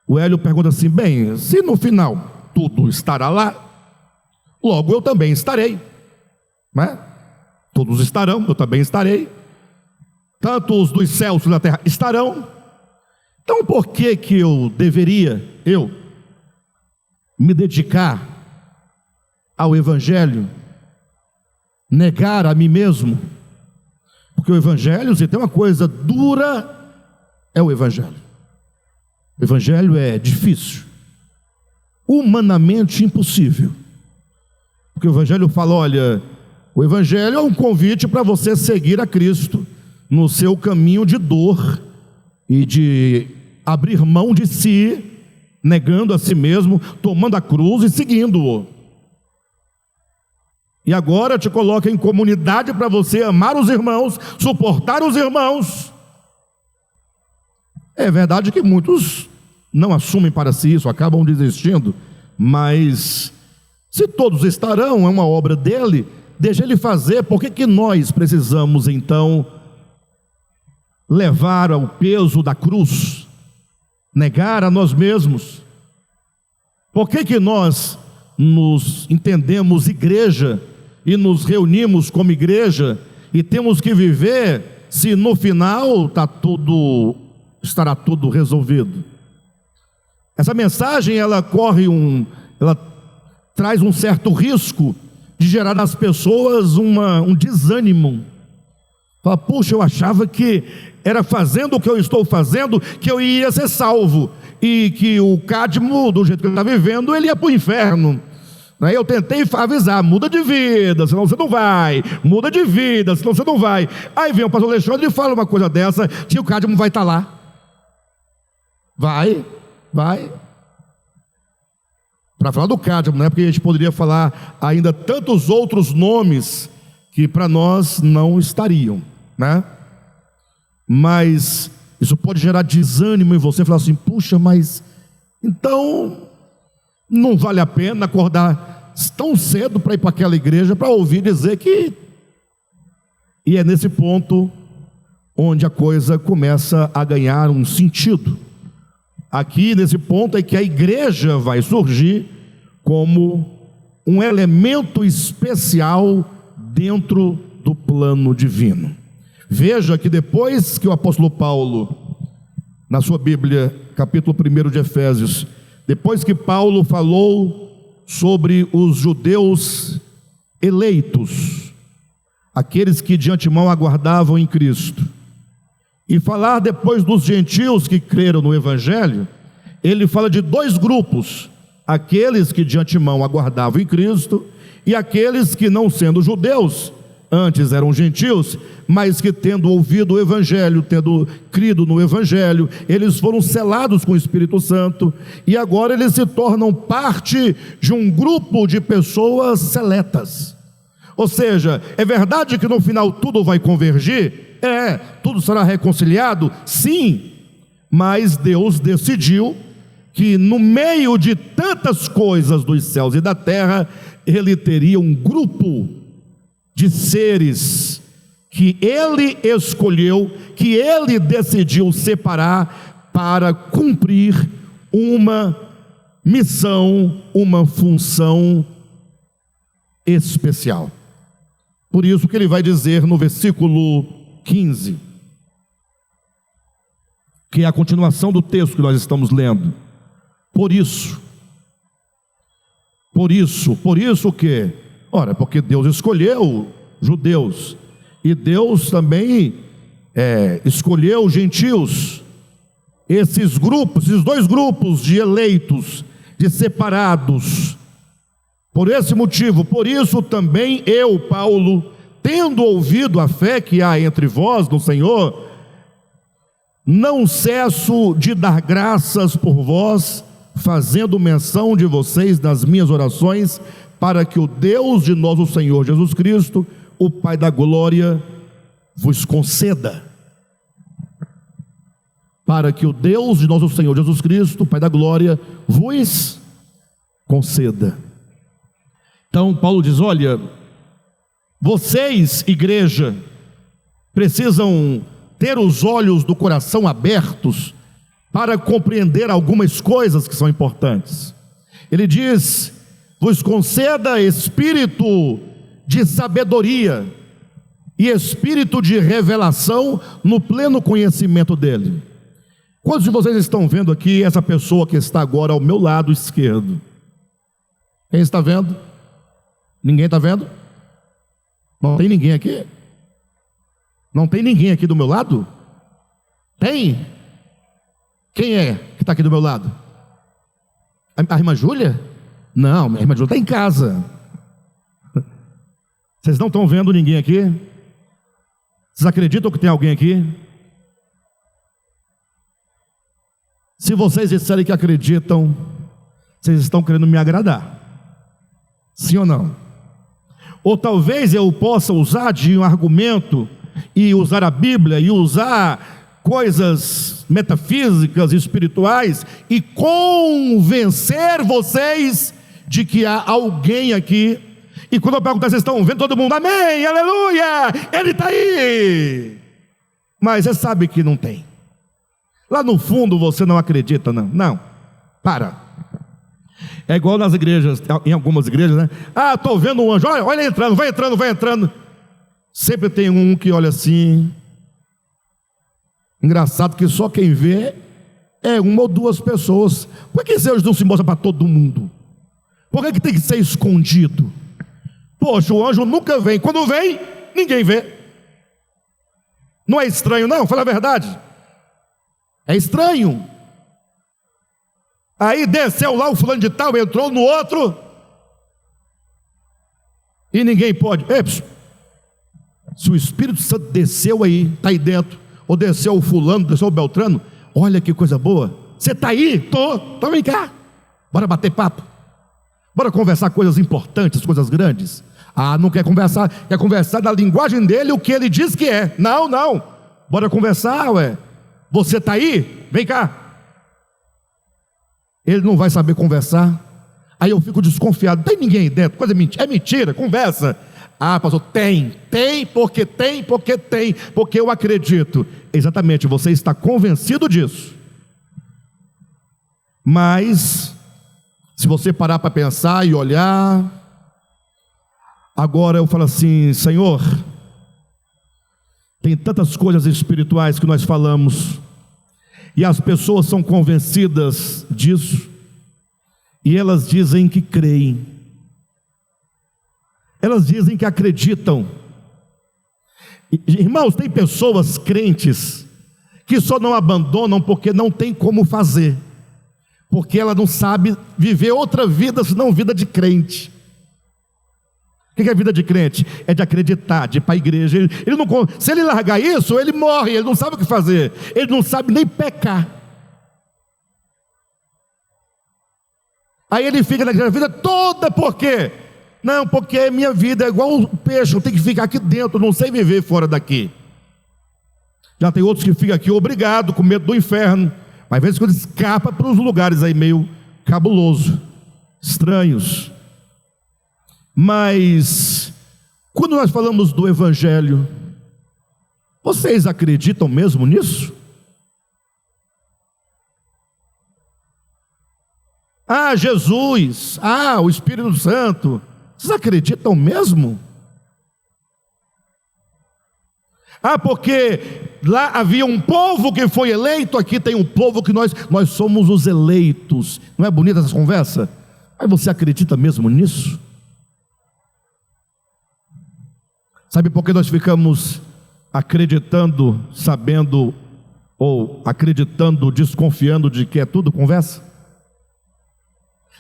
S1: O Hélio pergunta assim: bem, se no final tudo estará lá, logo eu também estarei, né? Todos estarão, eu também estarei. Tanto os dos céus como da terra estarão. Então por que eu deveria, me dedicar ao Evangelho, negar a mim mesmo? Porque o Evangelho, se tem uma coisa dura, é o Evangelho. O Evangelho é difícil, humanamente impossível. Porque o Evangelho fala: olha, o Evangelho é um convite para você seguir a Cristo no seu caminho de dor e de abrir mão de si, negando a si mesmo, tomando a cruz e seguindo-o. E agora te coloca em comunidade para você amar os irmãos, suportar os irmãos. É verdade que muitos não assumem para si isso, acabam desistindo, mas se todos estarão, é uma obra dele, deixa ele fazer. Por que nós precisamos então levar o peso da cruz, negar a nós mesmos? Por que nós nos entendemos igreja e nos reunimos como igreja e temos que viver se no final estará tudo resolvido? Essa mensagem ela traz um certo risco de gerar nas pessoas um desânimo. Fala: puxa, eu achava que era fazendo o que eu estou fazendo que eu ia ser salvo, e que o Cadmo, do jeito que ele está vivendo, ele ia para o inferno. Aí eu tentei avisar: muda de vida, senão você não vai. Muda de vida, senão você não vai. Aí vem o pastor Alexandre e fala uma coisa dessa, que o Cadmo vai estar lá. Vai. Para falar do Cadmo, né? Porque a gente poderia falar ainda tantos outros nomes que para nós não estariam, né? Mas isso pode gerar desânimo em você, falar assim: puxa, mas então não vale a pena acordar tão cedo para ir para aquela igreja para ouvir dizer que... E é nesse ponto onde a coisa começa a ganhar um sentido. Aqui nesse ponto é que a igreja vai surgir como um elemento especial dentro do plano divino. Veja que depois que o apóstolo Paulo, na sua Bíblia, capítulo 1 de Efésios, depois que Paulo falou sobre os judeus eleitos, aqueles que de antemão aguardavam em Cristo, e falar depois dos gentios que creram no Evangelho, ele fala de dois grupos: aqueles que de antemão aguardavam em Cristo, e aqueles que, não sendo judeus, antes eram gentios, mas que, tendo ouvido o Evangelho, tendo crido no Evangelho, eles foram selados com o Espírito Santo, e agora eles se tornam parte de um grupo de pessoas seletas. Ou seja, é verdade que no final tudo vai convergir? Tudo será reconciliado? Sim, mas Deus decidiu que no meio de tantas coisas dos céus e da terra, Ele teria um grupo de seres que Ele escolheu, que Ele decidiu separar para cumprir uma missão, uma função especial. Por isso que ele vai dizer no versículo 15, que é a continuação do texto que nós estamos lendo: por isso o quê? Ora, porque Deus escolheu judeus, e Deus também escolheu gentios, esses grupos, esses dois grupos de eleitos, de separados. Por esse motivo, por isso também eu, Paulo, tendo ouvido a fé que há entre vós no Senhor, não cesso de dar graças por vós, fazendo menção de vocês nas minhas orações, para que o Deus de nosso Senhor Jesus Cristo, o Pai da glória, vos conceda. Para que o Deus de nosso Senhor Jesus Cristo, o Pai da glória, vos conceda. Então Paulo diz: olha, vocês, igreja, precisam ter os olhos do coração abertos para compreender algumas coisas que são importantes. Ele diz: vos conceda espírito de sabedoria e espírito de revelação no pleno conhecimento dele. Quantos de vocês estão vendo aqui essa pessoa que está agora ao meu lado esquerdo? Quem está vendo? Ninguém está vendo? Não tem ninguém aqui? Não tem ninguém aqui do meu lado? Tem? Quem é que está aqui do meu lado? A irmã Júlia? Não, a irmã Júlia está em casa. Vocês não estão vendo ninguém aqui? Vocês acreditam que tem alguém aqui? Se vocês disserem que acreditam, vocês estão querendo me agradar. Sim ou não? Ou talvez eu possa usar de um argumento e usar a Bíblia e usar coisas metafísicas e espirituais e convencer vocês de que há alguém aqui. E quando eu perguntar, vocês estão vendo? Todo mundo, amém, aleluia, ele está aí. Mas você sabe que não tem. Lá no fundo você não acredita, não, para. É igual nas igrejas, em algumas igrejas, né? Estou vendo um anjo, olha ele entrando, vai entrando. Sempre tem um que olha assim. Engraçado que só quem vê é uma ou duas pessoas. Por que Deus não se mostra para todo mundo? Por que tem que ser escondido? Poxa, o anjo nunca vem. Quando vem, ninguém vê. Não é estranho, não? Fala a verdade. É estranho. Aí desceu lá o fulano de tal, entrou no outro, e ninguém pode. Se o Espírito Santo desceu aí, está aí dentro, ou desceu o fulano, desceu o Beltrano, olha que coisa boa. Você está aí? Tô, vem cá. Bora bater papo. Bora conversar coisas importantes, coisas grandes. Ah, não quer conversar da linguagem dele, o que ele diz que é. Não, bora conversar, ué. Você está aí? Vem cá. Ele não vai saber conversar. Aí eu fico desconfiado, não tem ninguém aí dentro, coisa é mentira, conversa. Ah, pastor, tem, porque eu acredito. Exatamente, você está convencido disso. Mas, se você parar para pensar e olhar, agora eu falo assim, Senhor, tem tantas coisas espirituais que nós falamos, e as pessoas são convencidas disso, e elas dizem que creem, elas dizem que acreditam. Irmãos, tem pessoas crentes que só não abandonam porque não tem como fazer, porque ela não sabe viver outra vida senão vida de crente. O que é vida de crente? É de acreditar, de ir para a igreja. Ele não, se ele largar isso, ele morre, ele não sabe o que fazer, ele não sabe nem pecar. Aí ele fica naquela vida toda, por quê? Não, porque minha vida é igual um peixe, eu tenho que ficar aqui dentro, não sei viver fora daqui. Já tem outros que ficam aqui obrigado, com medo do inferno, mas às vezes quando escapa para uns lugares aí meio cabuloso, estranhos. Mas quando nós falamos do Evangelho, vocês acreditam mesmo nisso? Ah, Jesus, o Espírito Santo, vocês acreditam mesmo? Porque lá havia um povo que foi eleito, aqui tem um povo que nós somos os eleitos. Não é bonita essa conversa? Mas você acredita mesmo nisso? Sabe por que nós ficamos acreditando, sabendo, ou acreditando, desconfiando de que é tudo conversa?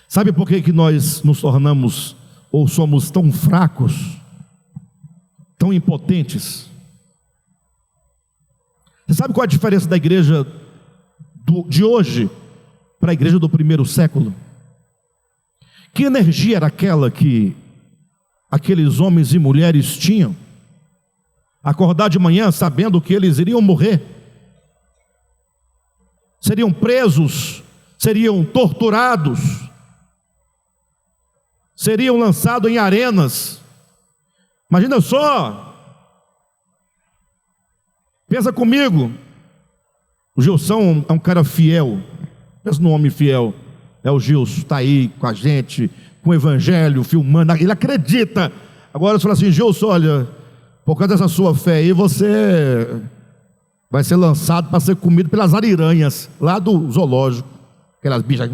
S1: Sabe por que nós nos tornamos, ou somos tão fracos, tão impotentes? Você sabe qual é a diferença da igreja de hoje para a igreja do primeiro século? Que energia era aquela que aqueles homens e mulheres tinham? Acordar de manhã sabendo que eles iriam morrer, seriam presos, seriam torturados, seriam lançados em arenas. Imagina só, pensa comigo, o Gilson é um cara fiel, pensa no homem fiel, é o Gilson, está aí com a gente, com o Evangelho, filmando, ele acredita. Agora você fala assim, Gilson, olha, por causa dessa sua fé aí, você vai ser lançado para ser comido pelas ariranhas, lá do zoológico, aquelas bichas.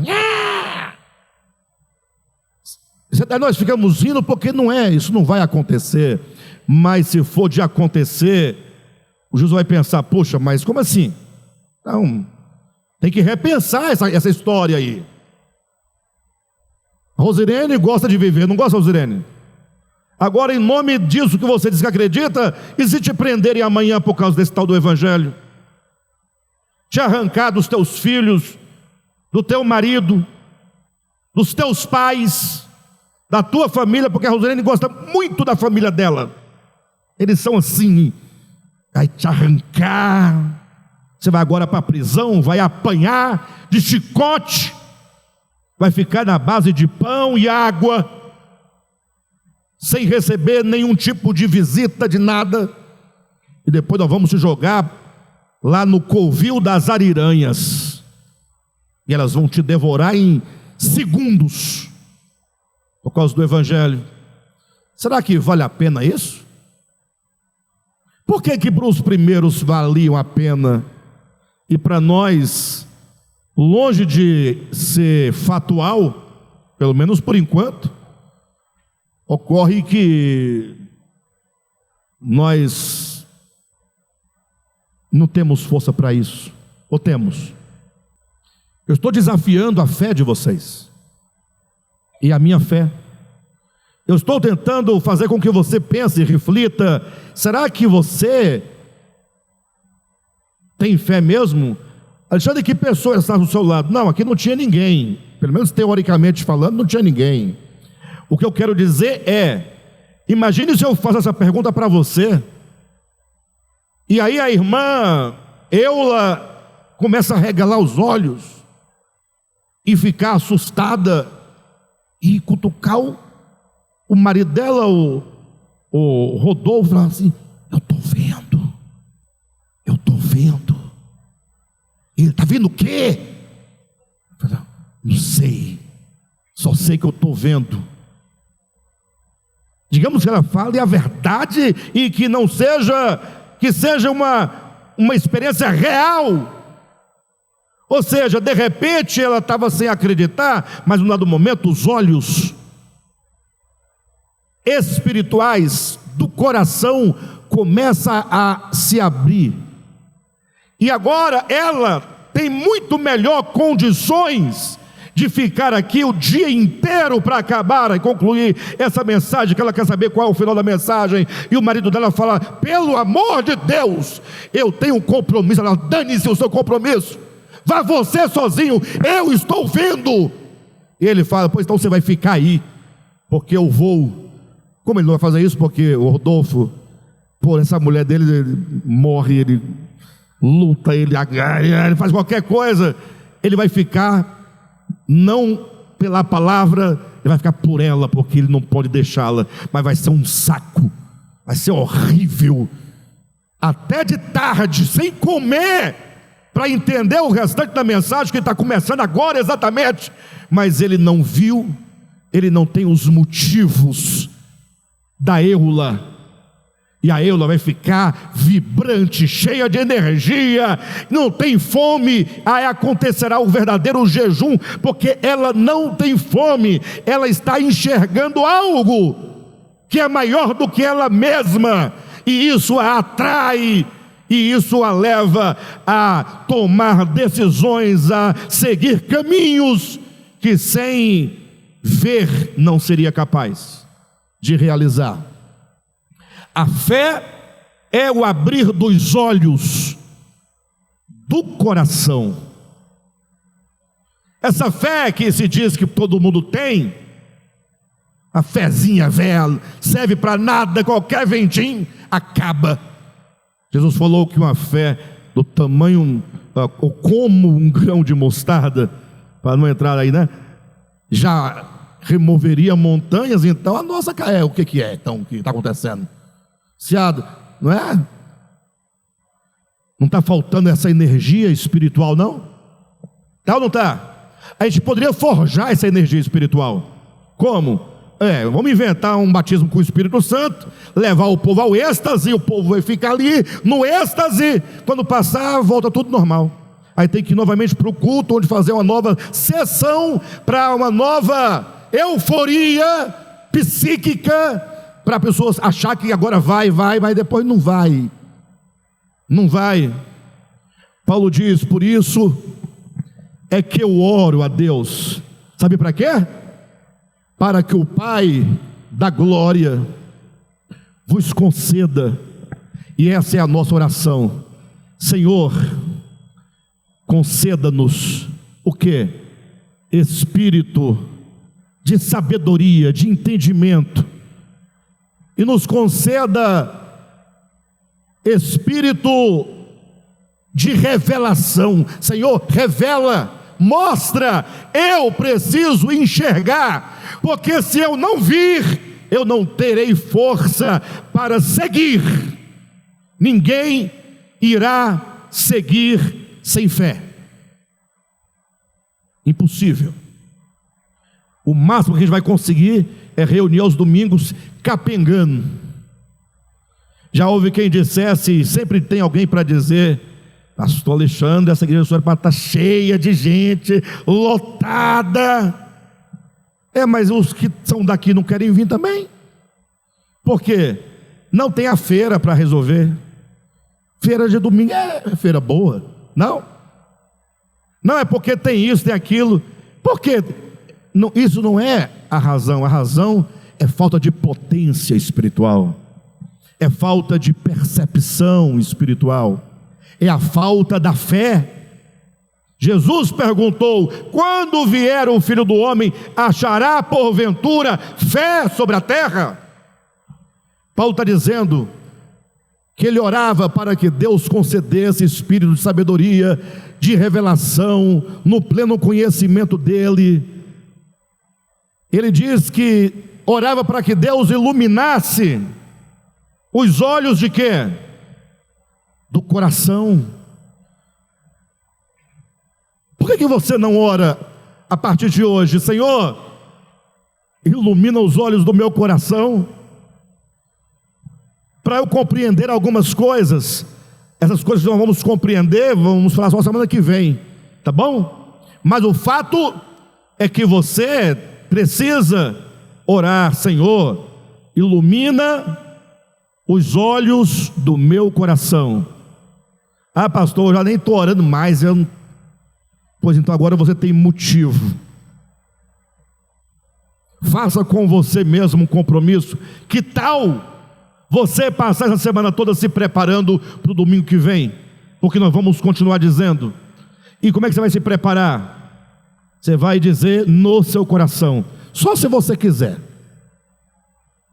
S1: Nós ficamos rindo porque isso não vai acontecer. Mas se for de acontecer, o juiz vai pensar, poxa, mas como assim? Então, tem que repensar essa história aí. A Rosirene gosta de viver, não gosta, Rosirene? Agora, em nome disso que você diz que acredita, e se te prenderem amanhã por causa desse tal do Evangelho? Te arrancar dos teus filhos, do teu marido, dos teus pais, da tua família, porque a Rosirene gosta muito da família dela. Eles são assim, vai te arrancar, você vai agora para a prisão, vai apanhar de chicote, vai ficar na base de pão e água, sem receber nenhum tipo de visita, de nada, e depois nós vamos te jogar lá no covil das ariranhas, e elas vão te devorar em segundos, por causa do Evangelho. Será que vale a pena isso? Por que para os primeiros valiam a pena, e para nós, longe de ser fatual, pelo menos por enquanto, ocorre que nós não temos força para isso, ou temos? Eu estou desafiando a fé de vocês, e a minha fé. Eu estou tentando fazer com que você pense e reflita, será que você tem fé mesmo? Alexandre, que pessoa está do seu lado? Não, aqui não tinha ninguém, pelo menos teoricamente falando, não tinha ninguém. O que eu quero dizer é, Imagine se eu faço essa pergunta para você, e aí a irmã Eula começa a regalar os olhos, e ficar assustada, e cutucar o marido dela, o Rodolfo, falando assim: eu estou vendo. Ele está vendo o quê? Eu falei: não sei, só sei que eu estou vendo. Digamos que ela fale a verdade e que não seja, que seja uma experiência real. Ou seja, de repente ela estava sem acreditar, mas no dado momento os olhos espirituais do coração começam a se abrir. E agora ela tem muito melhor condições de ficar aqui o dia inteiro para acabar e concluir essa mensagem, que ela quer saber qual é o final da mensagem. E o marido dela fala: pelo amor de Deus, eu tenho um compromisso. Ela: dane-se o seu compromisso, vá você sozinho, eu estou vendo. E ele fala: pois então você vai ficar aí, porque eu vou. Como ele não vai fazer isso? Porque o Rodolfo, por essa mulher dele, ele morre, ele luta, ele agarra, ele faz qualquer coisa. Ele vai ficar, não pela palavra, ele vai ficar por ela, porque ele não pode deixá-la. Mas vai ser um saco, vai ser horrível, até de tarde, sem comer, para entender o restante da mensagem que está começando agora exatamente. Mas ele não viu, ele não tem os motivos da Eula. E a Eula vai ficar vibrante, cheia de energia, não tem fome. Aí acontecerá o verdadeiro jejum, porque ela não tem fome, ela está enxergando algo que é maior do que ela mesma, e isso a atrai, e isso a leva a tomar decisões, a seguir caminhos que sem ver não seria capaz de realizar. A fé é o abrir dos olhos do coração. Essa fé que se diz que todo mundo tem, a fezinha velha, serve para nada, qualquer ventinho acaba. Jesus falou que uma fé do tamanho, ou como um grão de mostarda, para não entrar aí, né? Já removeria montanhas. Então a nossa é o que é então, o que está acontecendo? Não é? Não está faltando essa energia espiritual, não? Tá ou não está? A gente poderia forjar essa energia espiritual. Como? Vamos inventar um batismo com o Espírito Santo, levar o povo ao êxtase, o povo vai ficar ali no êxtase, quando passar, volta tudo normal. Aí tem que ir novamente para o culto, onde fazer uma nova sessão, para uma nova euforia psíquica, para pessoas achar que agora vai, depois não vai. Paulo diz: por isso é que eu oro a Deus. Sabe para quê? Para que o Pai da glória vos conceda, e essa é a nossa oração: Senhor, conceda-nos o quê? Espírito de sabedoria, de entendimento, e nos conceda espírito de revelação. Senhor, revela, mostra, eu preciso enxergar, porque se eu não vir, eu não terei força para seguir. Ninguém irá seguir sem fé, impossível. O máximo que a gente vai conseguir é reunir aos domingos capengando. Já houve quem dissesse, sempre tem alguém para dizer: pastor Alexandre, essa igreja está cheia de gente, lotada. Mas os que são daqui não querem vir também. Por quê? Não tem a feira para resolver. Feira de domingo é feira boa? Não é porque tem isso, tem aquilo. Por quê? Não, isso não é a razão. A razão é falta de potência espiritual, é falta de percepção espiritual, é a falta da fé. Jesus perguntou: quando vier o Filho do Homem, achará porventura fé sobre a terra? Paulo está dizendo que ele orava para que Deus concedesse espírito de sabedoria, de revelação, no pleno conhecimento dele. Ele diz que orava para que Deus iluminasse os olhos de quê? Do coração. Por que você não ora a partir de hoje? Senhor, ilumina os olhos do meu coração, para eu compreender algumas coisas. Essas coisas nós vamos compreender, vamos falar só semana que vem, tá bom? Mas o fato é que você precisa orar: Senhor, ilumina os olhos do meu coração. Ah, pastor, eu já nem estou orando mais. Pois então agora você tem motivo. Faça com você mesmo um compromisso. Que tal você passar essa semana toda se preparando para o domingo que vem? Porque nós vamos continuar dizendo. E como é que você vai se preparar? Você vai dizer no seu coração, só se você quiser.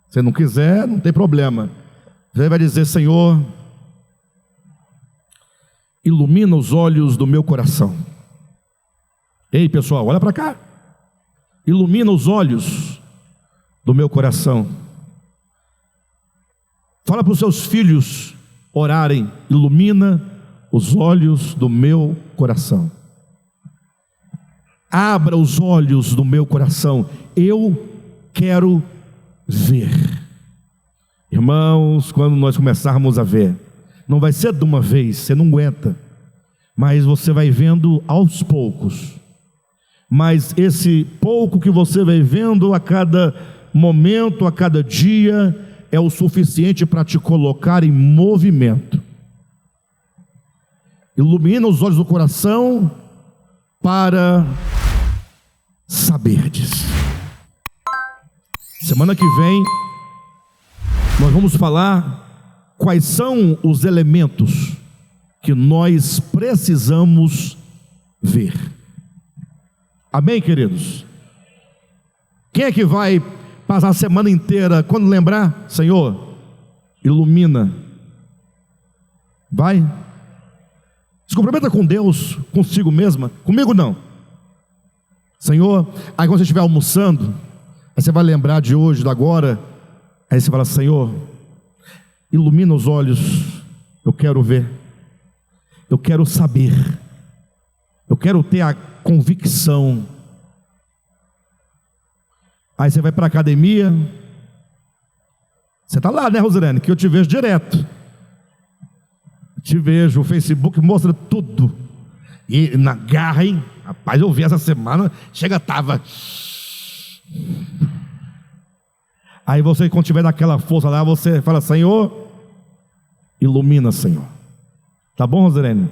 S1: Se não quiser, não tem problema. Você vai dizer: Senhor, ilumina os olhos do meu coração. Ei, pessoal, olha para cá. Ilumina os olhos do meu coração. Fala para os seus filhos orarem: ilumina os olhos do meu coração. Abra os olhos do meu coração, eu quero ver. Irmãos, quando nós começarmos a ver, não vai ser de uma vez, você não aguenta, mas você vai vendo aos poucos. Mas esse pouco que você vai vendo a cada momento, a cada dia, é o suficiente para te colocar em movimento. Ilumina os olhos do coração para saberdes. Semana que vem nós vamos falar quais são os elementos que nós precisamos ver. Amém, queridos? Quem é que vai passar a semana inteira, quando lembrar: Senhor, ilumina? Vai? Se comprometa com Deus, consigo mesma. Comigo não. Senhor, aí quando você estiver almoçando, aí você vai lembrar de hoje, de agora. Aí você fala: Senhor, ilumina os olhos, eu quero ver, eu quero saber, eu quero ter a convicção. Aí você vai para a academia, você está lá, né, Rosilene? Que eu te vejo direto. Te vejo, o Facebook mostra tudo. E na garra, hein? Rapaz, eu vi essa semana, estava. Aí você, quando tiver daquela força lá, você fala: Senhor, ilumina, Senhor. Tá bom, Rosilene?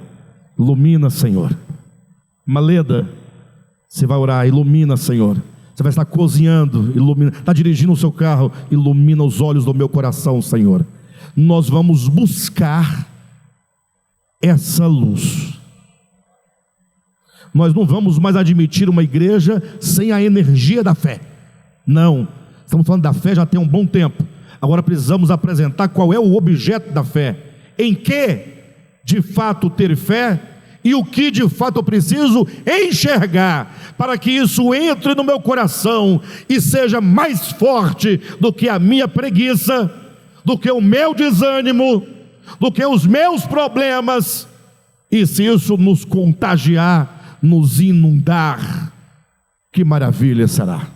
S1: Ilumina, Senhor. Maleda, você vai orar: ilumina, Senhor. Você vai estar cozinhando, ilumina. Está dirigindo o seu carro, ilumina os olhos do meu coração, Senhor. Nós vamos buscar essa luz. Nós não vamos mais admitir uma igreja sem a energia da fé. Não, estamos falando da fé já tem um bom tempo. Agora precisamos apresentar qual é o objeto da fé. Em que de fato ter fé e o que de fato eu preciso enxergar, para que isso entre no meu coração e seja mais forte do que a minha preguiça, do que o meu desânimo, do que os meus problemas. E se isso nos contagiar, nos inundar, que maravilha será.